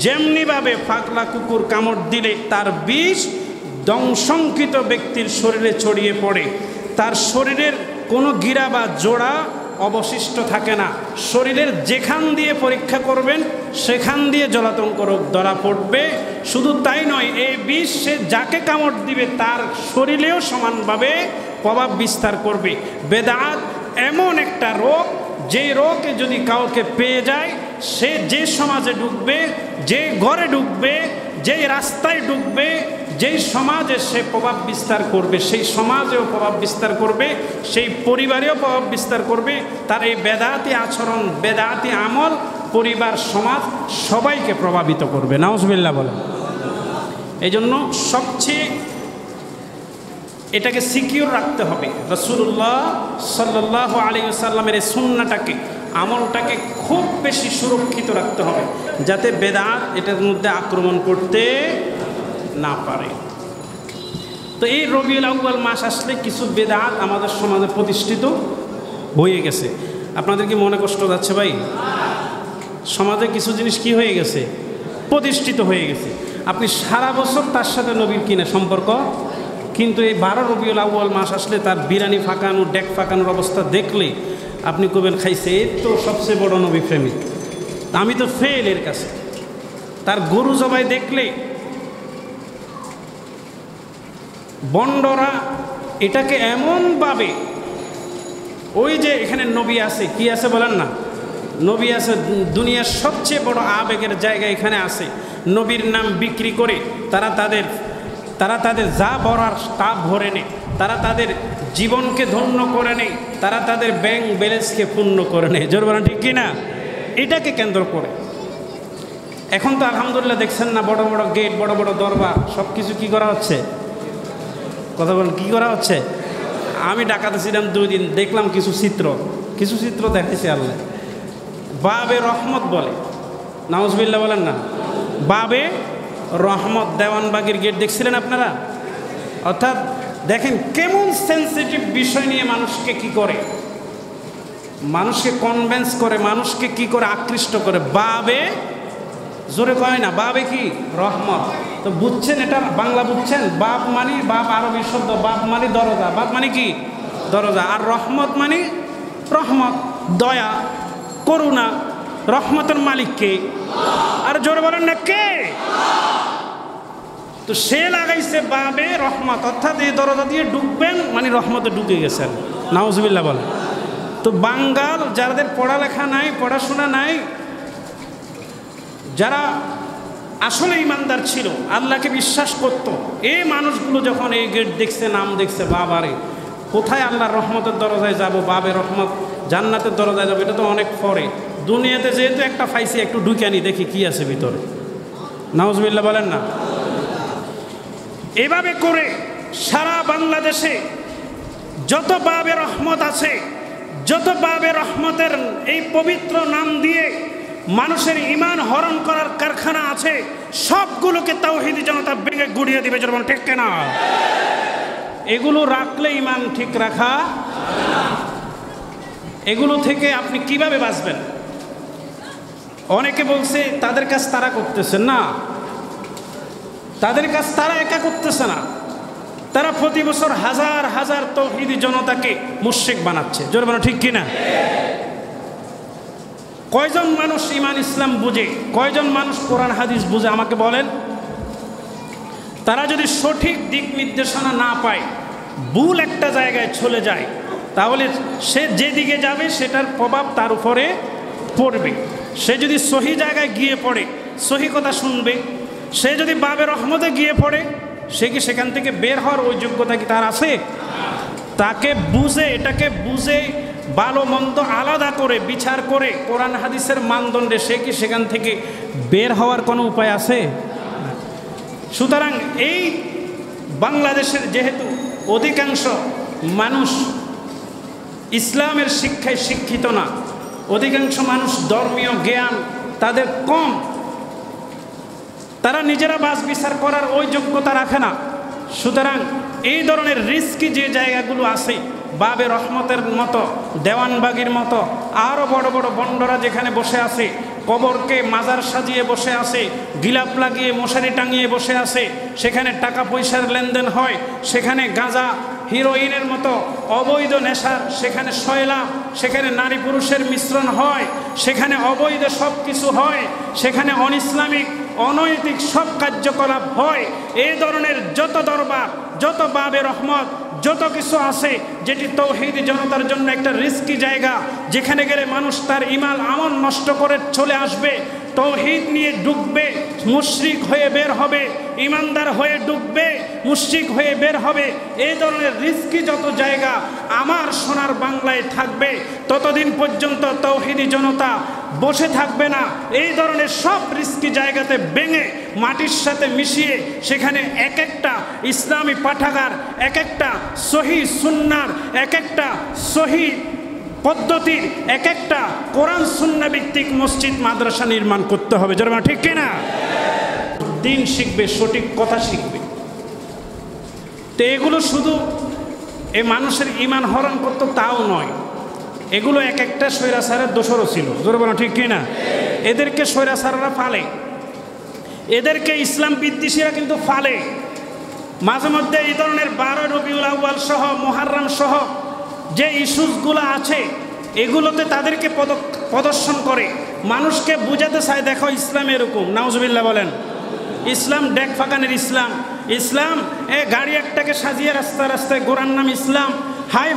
যেমনিভাবে পাগলা কুকুর কামড় দিলে তার বিষ দংশঙ্কিত ব্যক্তির শরীরে ছড়িয়ে পড়ে, তার শরীরের কোনো গিরা বা জোড়া অবশিষ্ট থাকে না। শরীরের যেখান দিয়ে পরীক্ষা করবেন সেখান দিয়ে জলাতঙ্ক রোগ ধরা পড়বে। শুধু তাই নয়, এই বিষ সে যাকে কামড় দিবে তার শরীরেও সমানভাবে প্রভাব বিস্তার করবে। বেদাত এমন একটা রোগ, যে রোগে যদি কাউকে পেয়ে যায়, সে যে সমাজে ঢুকবে, যে ঘরে ঢুকবে, যেই রাস্তায় ঢুকবে, যেই সমাজে সে প্রভাব বিস্তার করবে, সেই সমাজেও প্রভাব বিস্তার করবে, সেই পরিবারেও প্রভাব বিস্তার করবে। তার এই বেদাতি আচরণ, বেদাতি আমল পরিবার, সমাজ সবাইকে প্রভাবিত করবে। নাউজুবিল্লাহ বলেন। এই জন্য সবচেয়ে এটাকে সিকিউর রাখতে হবে। রাসূলুল্লাহ সাল্লাল্লাহু আলাইহি ওয়াসাল্লামের এই সুন্নাহটাকে, আমলটাকে খুব বেশি সুরক্ষিত রাখতে হবে, যাতে বেদাত এটার মধ্যে আক্রমণ করতে না পারে। তো এই রবিউল আউয়াল মাস আসলে কিছু বেদাত আমাদের সমাজে প্রতিষ্ঠিত হয়ে গেছে। আপনাদের কি মনে কষ্ট যাচ্ছে ভাই? সমাজে কিছু জিনিস কি হয়ে গেছে? প্রতিষ্ঠিত হয়ে গেছে। আপনি সারা বছর তার সাথে নবীর কিনে সম্পর্ক, কিন্তু এই 12 রবিউল আউয়াল মাস আসলে তার বিরানি ফাঁকানো, ডেক ফাঁকানোর অবস্থা দেখলে আপনি কবেন, খাইছে এর তো সবচেয়ে বড় নবী প্রেমিক, আমি তো ফেল এর কাছে। তার গরু জবাই দেখলে বন্ডরা এটাকে এমনভাবে, ওই যে এখানে নবী আছে, কি আছে বলেন না? নবী আছে, দুনিয়ার সবচেয়ে বড় আবেগের জায়গা এখানে আছে। নবীর নাম বিক্রি করে তারা তাদের যা ভরার তা ভরে নেয়, তারা তাদের জীবনকে ধন্য করে নেয়, তারা তাদের ব্যাংক ব্যালেন্সকে পূর্ণ করে নেয়। জোর বলেন ঠিক কিনা? এটাকে কেন্দ্র করে এখন তো আলহামদুলিল্লাহ দেখছেন না, বড় বড় গেট, বড় বড় দরবার, সব কিছু কী করা হচ্ছে? কথা বলেন, কী করা হচ্ছে? আমি ঢাকাতে ছিলাম 2 দিন, দেখলাম কিছু চিত্র দেখেছি। আল্লাহ বাবে রহমত বলে, নাউজুবিল্লাহ বলেন না, বাবে রহমত। দেওয়ানবাগির গেট দেখছিলেন আপনারা? অর্থাৎ দেখেন কেমন সেন্সিটিভ বিষয় নিয়ে মানুষকে কি করে, মানুষকে কনভেন্স করে, মানুষকে কি করে আকৃষ্ট করে। বাবে, জোরে কয় না, বাবে কি? রহমত। তো বুঝছেন এটা বাংলা বুঝছেন? বাপ মানে, বাপ আরবি শব্দ, বাপ মানে দরজা, বাপ মানে কি? দরজা। আর রহমত মানে রহমত, দয়া, করুণা। রহমতের মালিক কে? আর জোরে বলেন না, কে? তো সে লাগাইছে বাবে রহমত, অর্থাৎ এই দরজা দিয়ে ঢুকবেন মানে রহমতে ঢুকে গেছেন। নাউজুবিল্লাহ বলেন। তো বাঙ্গাল, যাদের পড়ালেখা নাই, পড়াশোনা নাই, যারা আসলে ইমানদার ছিল, আল্লাহকে বিশ্বাস করত, এই মানুষগুলো যখন এই গেট দেখছে, নাম দেখছে, বাবারে কোথায় আল্লাহর রহমতের দরজায় যাব, বাবে রহমত, জান্নাতের দরজায় যাব, এটা তো অনেক পরে। দুনিয়াতে যেহেতু একটা পাইছি, একটু ঢুকে আনি, দেখি কি আছে ভিতরে। নাউজুবিল্লাহ বলেন না। এভাবে করে সারা বাংলাদেশে যত বাবে রহমত আছে, যত বাবে রহমতের এই পবিত্র নাম দিয়ে মানুষের ঈমান হরণ করার কারখানা আছে, সবগুলোকে তাওহীদি জনতা ভেঙে গুড়িয়ে দিবে। যেমন ঠিক না? এগুলো রাখলে ঈমান ঠিক রাখা, এগুলো থেকে আপনি কিভাবে বাঁচবেন? অনেকে বলছে তাদের কাজ তারা করতেছে না, তাদের কাজ তারা একা করতেছে না, তারা প্রতি বছর হাজার হাজার তাওহীদি জনতাকে মুশরিক বানাচ্ছে। জোরে বলো ঠিক কিনা? কয়জন মানুষ ঈমান ইসলাম বুঝে, কয়জন মানুষ কোরআন হাদিস বুঝে আমাকে বলেন? তারা যদি সঠিক দিক নির্দেশনা না পায়, ভুল একটা জায়গায় চলে যায়, তাহলে সে যেদিকে যাবে সেটার প্রভাব তার উপরে পড়বে। সে যদি সহি জায়গায় গিয়ে পড়ে, সহি কথা শুনবে। সে যদি বাবে রহমতে গিয়ে পড়ে, সে কি সেখান থেকে বের হওয়ার ওই যোগ্যতা কি তার আছে? তাকে বুঝে, এটাকে বুঝে ভালো মন্দ আলাদা করে বিচার করে কোরআন হাদিসের মানদণ্ডে সে কি সেখান থেকে বের হওয়ার কোনো উপায় আছে? সুতরাং এই বাংলাদেশের যেহেতু অধিকাংশ মানুষ ইসলামের শিক্ষায় শিক্ষিত না, অধিকাংশ মানুষ ধর্মীয় জ্ঞান তাদের কম, তারা নিজেরা বাছ বিচার করার ওই যোগ্যতা রাখে না। সুতরাং এই ধরনের রিস্কি যে জায়গাগুলো আছে, বাবে রহমতের মতো, দেওয়ানবাগির মতো আরও বড় বড় বন্ডরা যেখানে বসে আছে, কবরকে মাজার সাজিয়ে বসে আছে, গিলাপ লাগিয়ে মশারি টাঙিয়ে বসে আছে, সেখানে টাকা পয়সার লেনদেন হয়, সেখানে গাঁজা হিরোইনের মতো অবৈধ নেশার সেখানে শয়লা, সেখানে নারী পুরুষের মিশ্রণ হয়, সেখানে অবৈধ সব কিছু হয়, সেখানে অনইসলামিক অনৈতিক সব কার্যকলাপ হয়। এই ধরনের যত দরবার, যত বাবে রহমত, যত কিছু আছে, যেটি তৌহিদি জনতার জন্য একটা রিস্কি জায়গা, যেখানে গেলে মানুষ তার ইমান আমল নষ্ট করে চলে আসবে, তৌহিদ নিয়ে ডুববে, মুশরিক হয়ে বের হবে, ইমানদার হয়ে ডুববে, মুশরিক হয়ে বের হবে। এই ধরনের রিস্কি যত জায়গা আমার সোনার বাংলায় থাকবে, ততদিন পর্যন্ত তৌহিদি জনতা বসে থাকবে না। এই ধরনের সব রিস্কি জায়গাতে ভেঙে মাটির সাথে মিশিয়ে সেখানে এক একটা ইসলামী পাঠাগার, এক একটা সহি সুন্নার, এক একটা সহি পদ্ধতির, এক একটা কোরআন সুন্নাহ ভিত্তিক মসজিদ মাদ্রাসা নির্মাণ করতে হবে। যারা ঠিক কিনা? দিন শিখবে, সঠিক কথা শিখবে। তো এগুলো শুধু এই মানুষের ইমান হরণ করতো তাও নয়, এগুলো এক একটা স্বৈরাচারের দোষরও ছিল। জোরে বলো ঠিক কিনা? এদেরকে স্বৈরাচাররা ফালে, এদেরকে ইসলাম বিদ্বেষীরা কিন্তু ফালে। মাঝে মধ্যে এই ধরনের 12 রবিউল আউয়াল সহ মুহররম সহ যে ইস্যুসগুলো আছে, এগুলোতে তাদেরকে প্রদর্শন করে মানুষকে বুঝাতে চায়, দেখো ইসলাম এরকম। নাউজুবিল্লাহ বলেন। ইসলাম ডেক ফাঁকানের ইসলাম, ইসলাম গাড়ি একটাকে সাজিয়ে রাস্তায় রাস্তায় ঘোরার নাম ইসলাম, হাই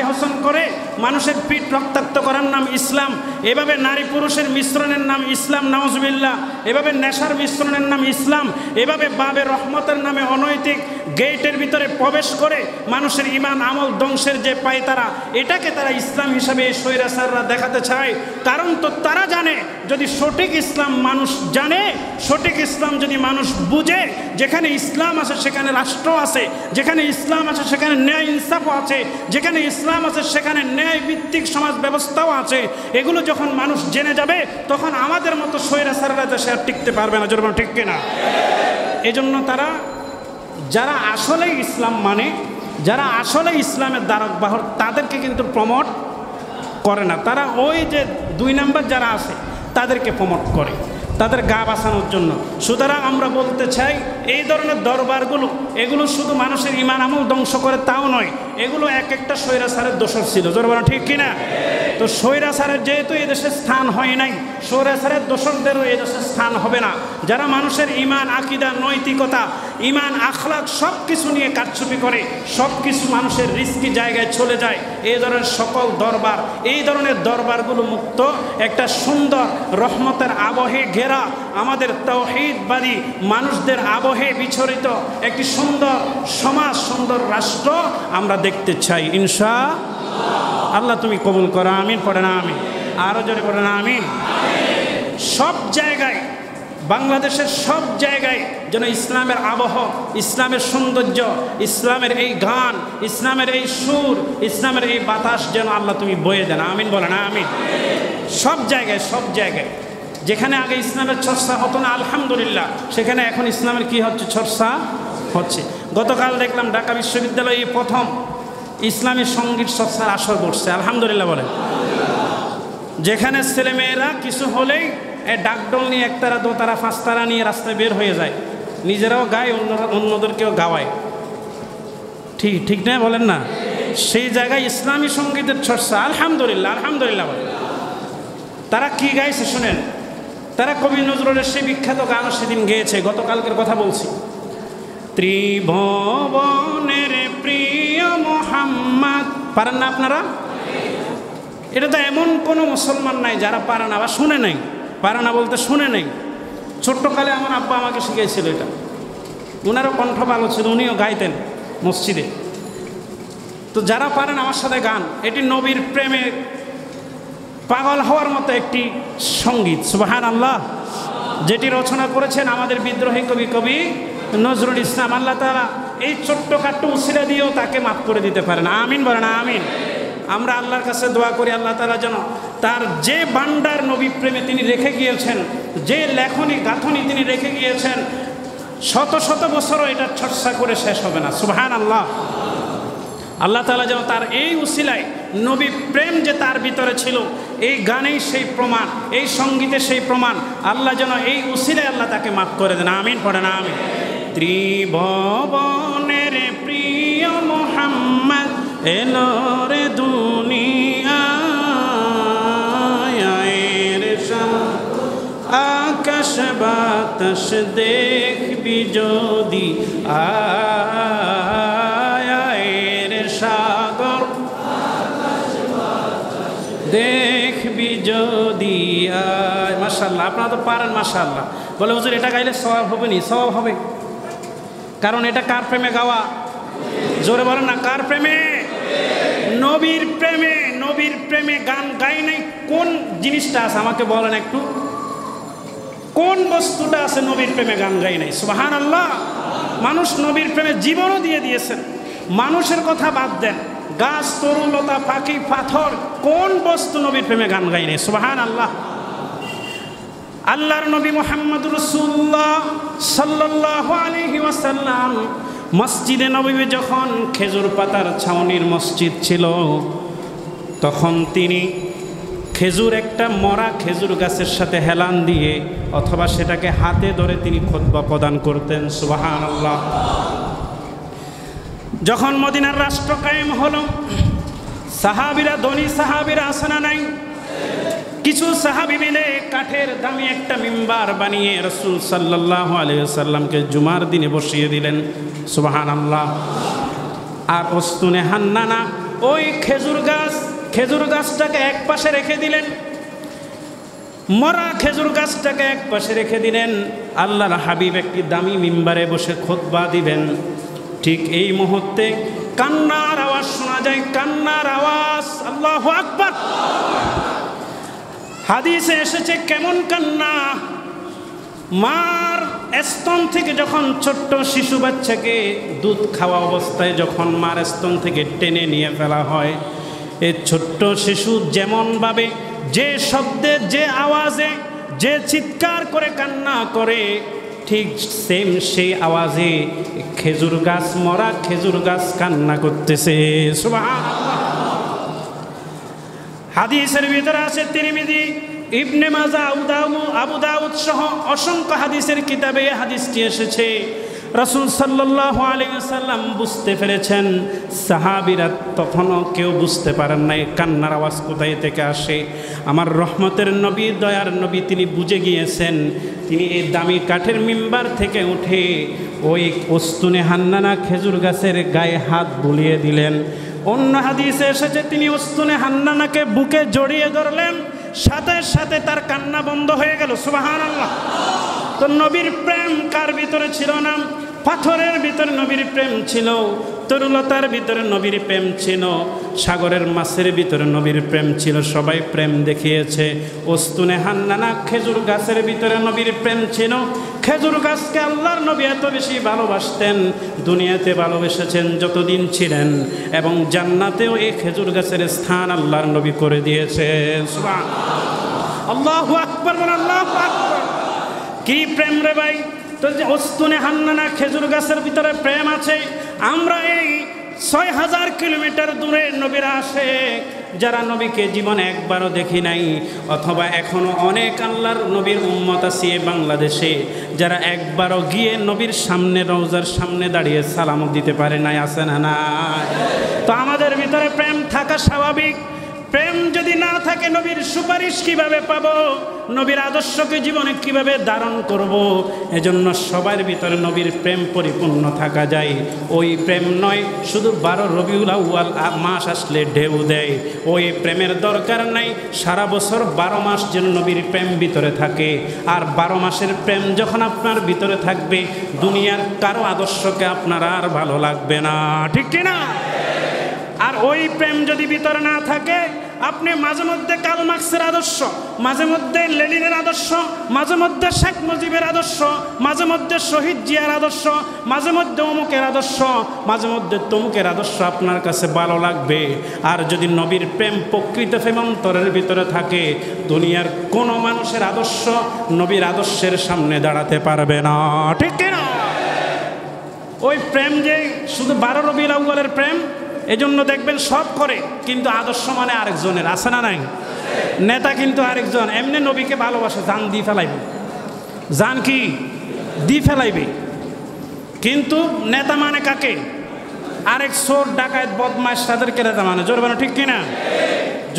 হোসেন করে মানুষের পিঠ রক্তাক্ত করার নাম ইসলাম, এভাবে নারী পুরুষের মিশ্রণের নাম ইসলাম। নাউজুবিল্লাহ। এভাবে নেশার মিশ্রণের নাম ইসলাম, এভাবে বাবে রহমতের নামে অনৈতিক গেটের ভিতরে প্রবেশ করে মানুষের ইমান আমল ধ্বংসের যে পায় তারা, এটাকে তারা ইসলাম হিসাবে এই স্বৈরাচাররা দেখাতে চায়। কারণ তো তারা জানে, যদি সঠিক ইসলাম মানুষ জানে, সঠিক ইসলাম যদি মানুষ বুঝে, যেখানে ইসলাম আছে সেখানে রাষ্ট্র আছে, যেখানে ইসলাম আছে সেখানে ন্যায় ইনসাফও আছে, যেখানে ইসলাম আছে সেখানে ন্যায় ভিত্তিক সমাজ ব্যবস্থাও আছে। এগুলো যখন মানুষ জেনে যাবে, তখন আমাদের মতো স্বৈরাচাররা দেশে আর টিকতে পারবে না। জোর ঠিক কিনা? এই জন্য তারা, যারা আসলে ইসলাম মানে, যারা আসলে ইসলামের দ্বারক বাহক, তাদেরকে কিন্তু প্রমোট করে না। তারা ওই যে 2 নাম্বার যারা আছে তাদেরকে প্রমোট করে, তাদের গা বাঁচানোর জন্য। সুতরাং আমরা বলতে চাই, এই ধরনের দরবারগুলো, এগুলো শুধু মানুষের ইমান আমল ধ্বংস করে তাও নয়, এগুলো এক একটা স্বৈরাচারের দোষর ছিল। জোর বলা ঠিক কিনা? তো স্বৈরাচারের যেহেতু এদেশে স্থান হয় নাই, স্বৈরাচারের দোষরদেরও এদেশে স্থান হবে না। যারা মানুষের ইমান, আকীদা, নৈতিকতা, ইমান, আখলাক সব কিছু নিয়ে কারচুপি করে, সব কিছু মানুষের রিস্কি জায়গায় চলে যায়, এই ধরনের সকল দরবার, এই ধরনের দরবারগুলো মুক্ত একটা সুন্দর রহমতের আবহে ঘেরা, আমাদের তাওহীদবাদী মানুষদের আবহে বিছরিত একটি সুন্দর সমাজ, সুন্দর রাষ্ট্র আমরা দেখতে চাই ইনশাআল্লাহ। তুমি কবুল করো। আমিন। পড়ে না আমিন? আরো জোরে পড়ে না আমিন? সব জায়গায়, বাংলাদেশের সব জায়গায় যেন ইসলামের আবহ, ইসলামের সৌন্দর্য, ইসলামের এই গান, ইসলামের এই সুর, ইসলামের এই বাতাস যেন আল্লাহ তুমি বয়ে দেন। আমিন বলে না আমিন? সব জায়গায়, সব জায়গায় যেখানে আগে ইসলামের চর্চা হতো না, আলহামদুলিল্লাহ সেখানে এখন ইসলামের কি হচ্ছে? চর্চা হচ্ছে। গতকাল দেখলাম ঢাকা বিশ্ববিদ্যালয়ে এই প্রথম ইসলামী সঙ্গীত চর্চার আসর বসছে। আলহামদুলিল্লাহ বলে। যেখানে ছেলেমেয়েরা কিছু হলেই ডাকডোল নিয়ে একতারা, দোতারা, পাঁচতারা নিয়ে রাস্তায় বের হয়ে যায়, নিজেরাও গায়, অন্যদেরকেও গাওয়ায়। ঠিক না বলেন না? সেই জায়গায় ইসলামী সঙ্গীতের চর্চা। আলহামদুলিল্লাহ, আলহামদুলিল্লাহ বলে। তারা কি গাইছে শুনেন? তারা কবি নজরুলের সেই বিখ্যাত গানও সেদিন গেয়েছে। গতকালকের কথা বলছি। ত্রিভুবনের প্রিয় পারেন না আপনারা? এটা তো এমন কোনো মুসলমান নাই যারা পারে না বা শুনে নাই। পারে না বলতে শুনে নেই। ছোট্টকালে আমার আব্বা আমাকে শিখিয়েছিল এটা। ওনারও কণ্ঠ ভালো ছিল, উনিও গাইতেন মসজিদে। তো যারা পারেন আমার সাথে গান, এটি নবীর প্রেমে পাগল হওয়ার মতো একটি সঙ্গীত, সুবহানাল্লাহ, যেটি রচনা করেছেন আমাদের বিদ্রোহী কবি নজরুল ইসলাম। আল্লাহ তাআলা এই ছোট্টখাট্ট উসিলা দিয়েও তাকে মাফ করে দিতে পারেন। আমিন বলেন আমিন। আমরা আল্লাহর কাছে দোয়া করি আল্লাহ তাআলা যেন তার যে ভান্ডার নবী প্রেমে তিনি রেখে গিয়েছেন, যে লেখনী গাঁথনি তিনি রেখে গিয়েছেন, শত শত বছরও এটা চর্চা করে শেষ হবে না। সুবহানাল্লাহ। আল্লাহ তাআলা যেন তার এই উসিলায় নবী প্রেম যে তার ভিতরে ছিল, এই গানেই সেই প্রমাণ, এই সঙ্গীতে সেই প্রমাণ, আল্লাহ যেন এই উসিলায় আল্লাহ তাকে মাফ করে দেন। আমিন পড়েন আমিন। ত্রিভুবনের প্রিয় মুহাম্মদ এলো রে দুনিয়ায়, আকাশ বাতাস দেখবি যদি আয়ের সাগর, দেখবি যদি আয়। মাশাআল্লাহ, আপনারা তো পারেন মাশাআল্লাহ। বলে হুজুর এটা গাইলে সওয়াব হবে নি? সওয়াব হবে, কারণ এটা কার প্রেমে গাওয়া? জোরে বলেন না, কার প্রেমে? নবীর প্রেমে। নবীর প্রেমে গান গাই নাই। কোন জিনিসটা আছে আমাকে বলেন একটু, কোন বস্তুটা আছে নবীর প্রেমে গান গাই নাই? সুবহানাল্লাহ। মানুষ নবীর প্রেমে জীবনও দিয়ে দিয়েছেন। মানুষের কথা বাদ দেন, গাছ, তরুলতা, পাখি, পাথর, কোন বস্তু নবীর প্রেমে গান গাই নাই? সুবহানাল্লাহ। আল্লাহর নবী মুহাম্মদুর রাসূলুল্লাহ সাল্লাল্লাহু আলাইহি ওয়াসাল্লাম মসজিদে নববী যখন খেজুর পাতার ছাউনির মসজিদ ছিল, তখন তিনি খেজুর, একটা মরা খেজুর গাছের সাথে হেলান দিয়ে অথবা সেটাকে হাতে ধরে তিনি খুতবা প্রদান করতেন। সুবহানাল্লাহ। যখন মদিনার রাষ্ট্র কায়েম হলো, সাহাবীরা, ধনী সাহাবীরা আছে না নাই? কিছু সাহাবী মিলে কাঠের দামি একটা মিম্বার বানিয়ে রাসূল সাল্লাল্লাহু আলাইহি ওয়াসাল্লামকে জুমার দিনে বসিয়ে দিলেন। সুবহানাল্লাহ। আর উস্তুনে হান্নানা, ওই খেজুর গাছটাকে এক পাশে রেখে দিলেন, মরা খেজুর গাছটাকে এক পাশে রেখে দিলেন। আল্লাহর হাবিব একটি দামি মিম্বারে বসে খুতবা দিবেন। ঠিক এই মুহূর্তে কান্নার আওয়াজ শোনা যায়, কান্নার আওয়াজ। আল্লাহু আকবার। হাদিসে এসেছে কেমন কান্না। মার স্তন থেকে যখন ছোট্ট শিশু বাচ্চাকে দুধ খাওয়া অবস্থায় যখন মার স্তন থেকে টেনে নিয়ে ফেলা হয়, এই ছোট্ট শিশু যেমনভাবে, যে শব্দে, যে আওয়াজে, যে চিৎকার করে কান্না করে, ঠিক সেম সেই আওয়াজে খেজুর গাছ, মরা খেজুর গাছ কান্না করতেছে। সুবহানাল্লাহ। হাদিসের ভিতরে আছে তিরমিজি, ইবনে মাজাহ, আবু দাউদ সহ অসংখ্য হাদিসের কিতাবে হাদিসটি এসেছে। রাসূল সাল্লাল্লাহু আলাইহি ওয়াসাল্লাম বুঝতে পেরেছেন, সাহাবীরা তখনও কেউ বুঝতে পারেন নাই কান্নার আওয়াজ কোথায় থেকে আসে। আমার রহমতের নবী, দয়ার নবী, তিনি বুঝে গিয়েছেন। তিনি এই দামি কাঠের মিম্বার থেকে উঠে ওই উস্তুনে হান্নানা খেজুর গাছের গায়ে হাত বুলিয়ে দিলেন। অন্য হাদিসে এসেছে তিনি উস্তুনে হান্নানাকে বুকে জড়িয়ে ধরলেন, সাথে সাথে তার কান্না বন্ধ হয়ে গেল। সুবহানাল্লাহ। তো নবীর প্রেম কার ভিতরে ছিল না? পাথরের ভিতরে নবীর প্রেম ছিল, তরুলতার ভিতরে নবীর প্রেম ছিল, সাগরের মাছের ভিতরে নবীর প্রেম ছিল। সবাই প্রেম দেখিয়েছে। উস্তুনে হান্নানা খেজুর গাছের ভিতরে নবীর প্রেম ছিল। খেজুর গাছকে আল্লাহর নবী এত বেশি ভালোবাসতেন, দুনিয়াতে ভালোবেসেছেন যতদিন ছিলেন, এবং জান্নাতেও এই খেজুর গাছের স্থান আল্লাহর নবী করে দিয়েছেন। সুবহানাল্লাহ। আল্লাহু আকবার, আল্লাহু আকবার। কি প্রেম রে ভাই! তো যে উস্তুনে হান্নানা খেজুর গাছের ভিতরে প্রেম আছে। আমরা এই ৬,০০০ কিলোমিটার দূরে নবীরা আসে, যারা নবীকে জীবনে একবারও দেখি নাই, অথবা এখনো অনেক আল্লাহর নবীর উম্মত আছে বাংলাদেশে, যারা একবারও গিয়ে নবীর সামনে, রওজার সামনে দাঁড়িয়ে সালাম দিতে পারে নাই। আছে না? না। তো আমাদের ভিতরে প্রেম থাকা স্বাভাবিক। প্রেম যদি না থাকে নবীর সুপারিশ কিভাবে পাবো, নবীর আদর্শকে জীবনে কিভাবে ধারণ করব? এজন্য সবার ভিতরে নবীর প্রেম পরিপূর্ণ থাকা যায়। ওই প্রেম নয় শুধু 12 রবিউল আউয়াল মাস আসলে ঢেউ দেয়, ওই প্রেমের দরকার নাই। সারা বছর 12 মাস যেন নবীর প্রেম ভিতরে থাকে। আর 12 মাসের প্রেম যখন আপনার ভিতরে থাকবে, দুনিয়ার কারো আদর্শকে আপনার আর ভালো লাগবে না, ঠিক কিনা? আর ওই প্রেম যদি ভিতরে না থাকে, আপনি মাঝে মধ্যে কার্ল মার্কসের আদর্শ, মাঝে মধ্যে লেনিনের আদর্শ, মাঝে মধ্যে শেখ মুজিবের আদর্শ, মাঝে মধ্যে শহীদ জিয়ার আদর্শ, মাঝে মধ্যে অমুকের আদর্শ, মাঝে মধ্যে তমুকের আদর্শ আপনার কাছে ভালো লাগবে। আর যদি নবীর প্রেম প্রকৃত প্রেম অন্তরের ভিতরে থাকে, দুনিয়ার কোনো মানুষের আদর্শ নবীর আদর্শের সামনে দাঁড়াতে পারবে না, ঠিক কিনা? ওই প্রেম যে শুধু 12 রবিউল আউয়ালের প্রেম, এজন্য দেখবেন সব করে, কিন্তু আদর্শ মানে আরেকজনের, আছে না নাই? নেতা কিন্তু আরেকজন, এমনি নবীকে ভালোবাসে, জান দিয়ে ফেলাইবে, জান কি দিয়ে ফেলাইবে, কিন্তু নেতা মানে কাকে? আরেক চোর ডাকাত বদমাশ তাদেরকে নেতা মানে, জোর বানো, ঠিক কিনা?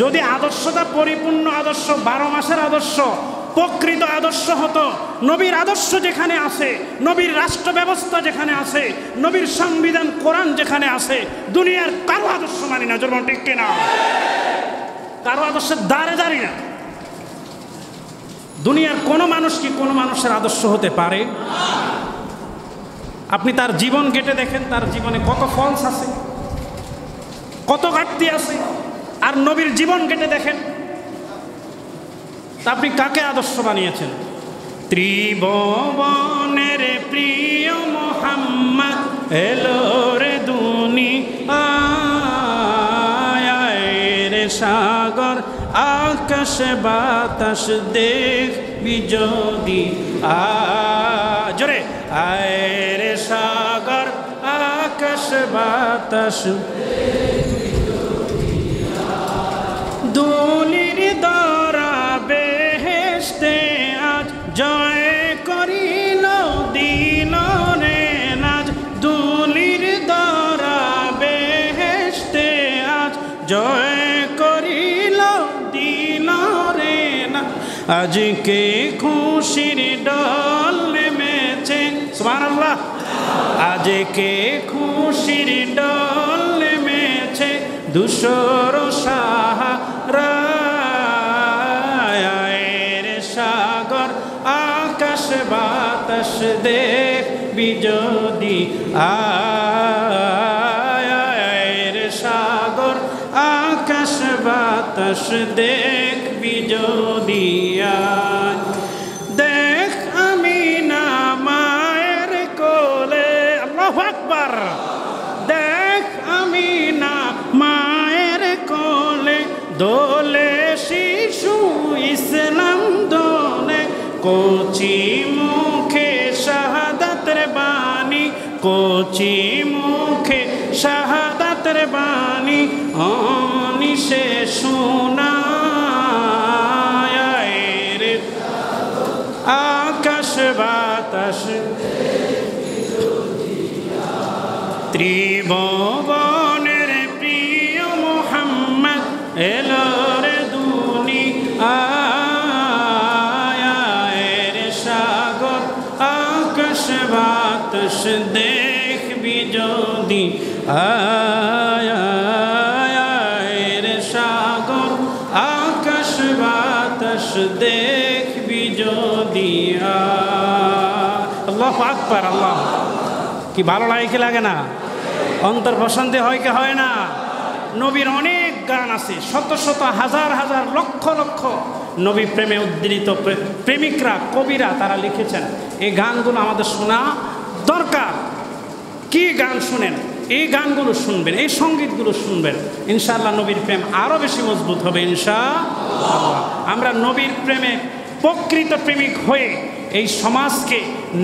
যদি আদর্শটা পরিপূর্ণ আদর্শ, 12 মাসের আদর্শ, প্রকৃত আদর্শ হতো, নবীর আদর্শ যেখানে আছে, নবীর রাষ্ট্র ব্যবস্থা যেখানে আছে, নবীর সংবিধান কোরআন যেখানে আছে, দুনিয়ার কারো আদর্শ মানি না, জোর ঠিক কিনা? কারো আদর্শের দ্বারে দাঁড়ি না। দুনিয়ার কোনো মানুষ কি কোনো মানুষের আদর্শ হতে পারে? আপনি তার জীবন কেটে দেখেন, তার জীবনে কত ফলস আছে, কত ঘাটতি আছে। আর নবীর জীবন কেটে দেখেন, আপনি কাকে আদর্শ বানিয়েছেন? ত্রিভুবনের প্রিয় মুহাম্মদ এলো রে দুনিয়ায়, সাগর আকাশ বাতাস দেখবি যদি, জোরে আয় রে সাগর আকাশ বাতাস, দুলির দরা বেহেশতে আজ জয় করিল দিল রে নাজ, দুলির দরা বেহেশতে আজ জয় করিল দিল রে না। আজকে খুশির ডল নেমেছে, সুবহানাল্লাহ, আজকে খুশির ডল নেমেছে ধূসর সাহারায়, সাগর আকাশ বাতাস দেখবি যদি, আয় সাগর আকাশ বাতাস দেখবি যদি, দেখ আমি না মায়ের কোলে, আল্লাহু আকবার, দেখ আমি না মায়ের কোলে, দোলে শিশু ইসলাম দোলে, কচি মুখে শাহাদাতের বাণী, কচি মুখে শাহাদাতের বাণী অনিশে শোনায় রে, আকাশ বাতাস ত্রিভুবনের প্রিয় মুহাম্মদ এলো রে দুনিয়ায়, সাগর আকাশ বাতাস দেখবি যদি, আয় সাগর আকাশ বাতাস দেখবি যদি। আল্লাহু আকবার, আল্লাহ, কি ভালো লাগে কি লাগে না? অন্তর প্রশান্তি হয় কি হয় না? নবীর অনেক গান আছে, শত শত হাজার হাজার লক্ষ লক্ষ নবী প্রেমে উদ্ধৃত প্রেমিকরা, কবিরা তারা লিখেছেন। এই গানগুলো আমাদের শোনা দরকার। কি গান শুনেন? এই গানগুলো শুনবেন, এই সঙ্গীতগুলো শুনবেন, ইনশাআল্লাহ নবীর প্রেম আরও বেশি মজবুত হবে ইনশাআল্লাহ। আমরা নবীর প্রেমে প্রকৃত প্রেমিক হয়ে এই সমাজকে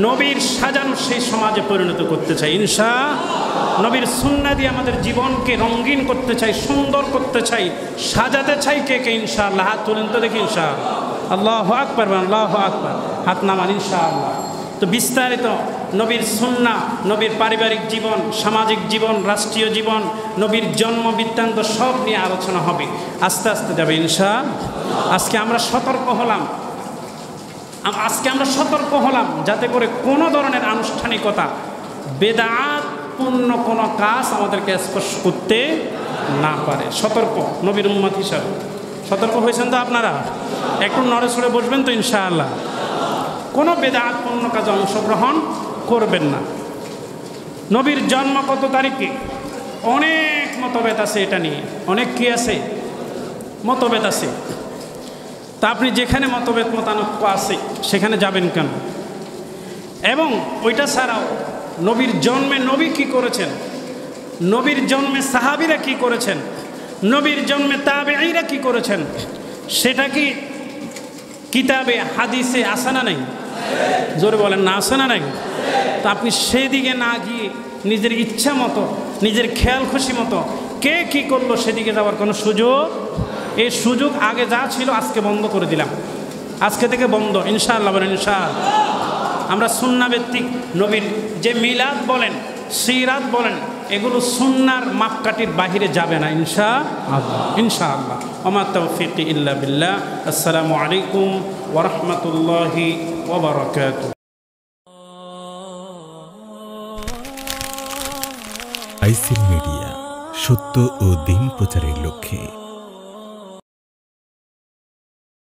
নবীর সাজানো সেই সমাজে পরিণত করতে চাই ইনশাআল্লাহ। নবীর সুন্নাহ দিয়ে আমাদের জীবনকে রঙিন করতে চাই, সুন্দর করতে চাই, সাজাতে চাই। কে কে ইনশাআল্লাহ? হাত তুলেন তো দেখি ইনশাআল্লাহ। আল্লাহু আকবার, আল্লাহু আকবার, হাত নামান ইনশাআল্লাহ। তো বিস্তারিত নবীর সুন্নাহ, নবীর পারিবারিক জীবন, সামাজিক জীবন, রাষ্ট্রীয় জীবন, নবীর জন্ম বৃত্তান্ত সব নিয়ে আলোচনা হবে, আস্তে আস্তে যাবে ইনশাআল্লাহ। আজকে আমরা সতর্ক হলাম যাতে করে কোনো ধরনের আনুষ্ঠানিকতা, বেদাতপূর্ণ কোনো কাজ আমাদেরকে স্পর্শ করতে না পারে। সতর্ক, নবীর উম্মত হিসাবে সতর্ক হয়েছেন তো আপনারা? একটু নড়ে সড়ে বসবেন তো ইনশাআল্লাহ। কোনো বেদাতপূর্ণ কাজে অংশগ্রহণ করবেন না। নবীর জন্ম কত তারিখে? অনেক মতভেদ আছে এটা নিয়ে, অনেক কি আছে? মতভেদ আছে। তা আপনি যেখানে মতভেদ মতানৈক্য আছে সেখানে যাবেন কেন? এবং ওইটা ছাড়াও নবীর জন্মে নবী কি করেছেন, নবীর জন্মে সাহাবীরা কি করেছেন, নবীর জন্মে তাবেঈরা কি করেছেন, সেটা কি কিতাবে হাদিসে আছে না নাই? জোরে বলেন না, আছে না নাই? তো আপনি সেদিকে না গিয়ে নিজের ইচ্ছা মতো, নিজের খেয়াল খুশি মতো কে কি করলো সেদিকে যাওয়ার কোনো সুযোগ, এই সুযোগ আগে যা ছিল আজকে বন্ধ করে দিলাম, আজকে থেকে বন্ধ ইনশাআল্লাহ। বলেন ইনশাআল্লাহ। আমরা সুন্নাহ ভিত্তিক নবীর যে মিলাদ বলেন, সিরাত বলেন, এগুলো সুন্নাহর মাপকাঠির বাহিরে যাবে না ইনশাআল্লাহ। ইনশাআল্লাহ। ওমা তাওফীকি ইল্লা বিল্লাহ। আসসালামু আলাইকুম ওয়া রাহমাতুল্লাহি ওয়া বারাকাতুহু। আইসির মিডিয়া, সত্য ও দিন প্রচারের লক্ষ্যে।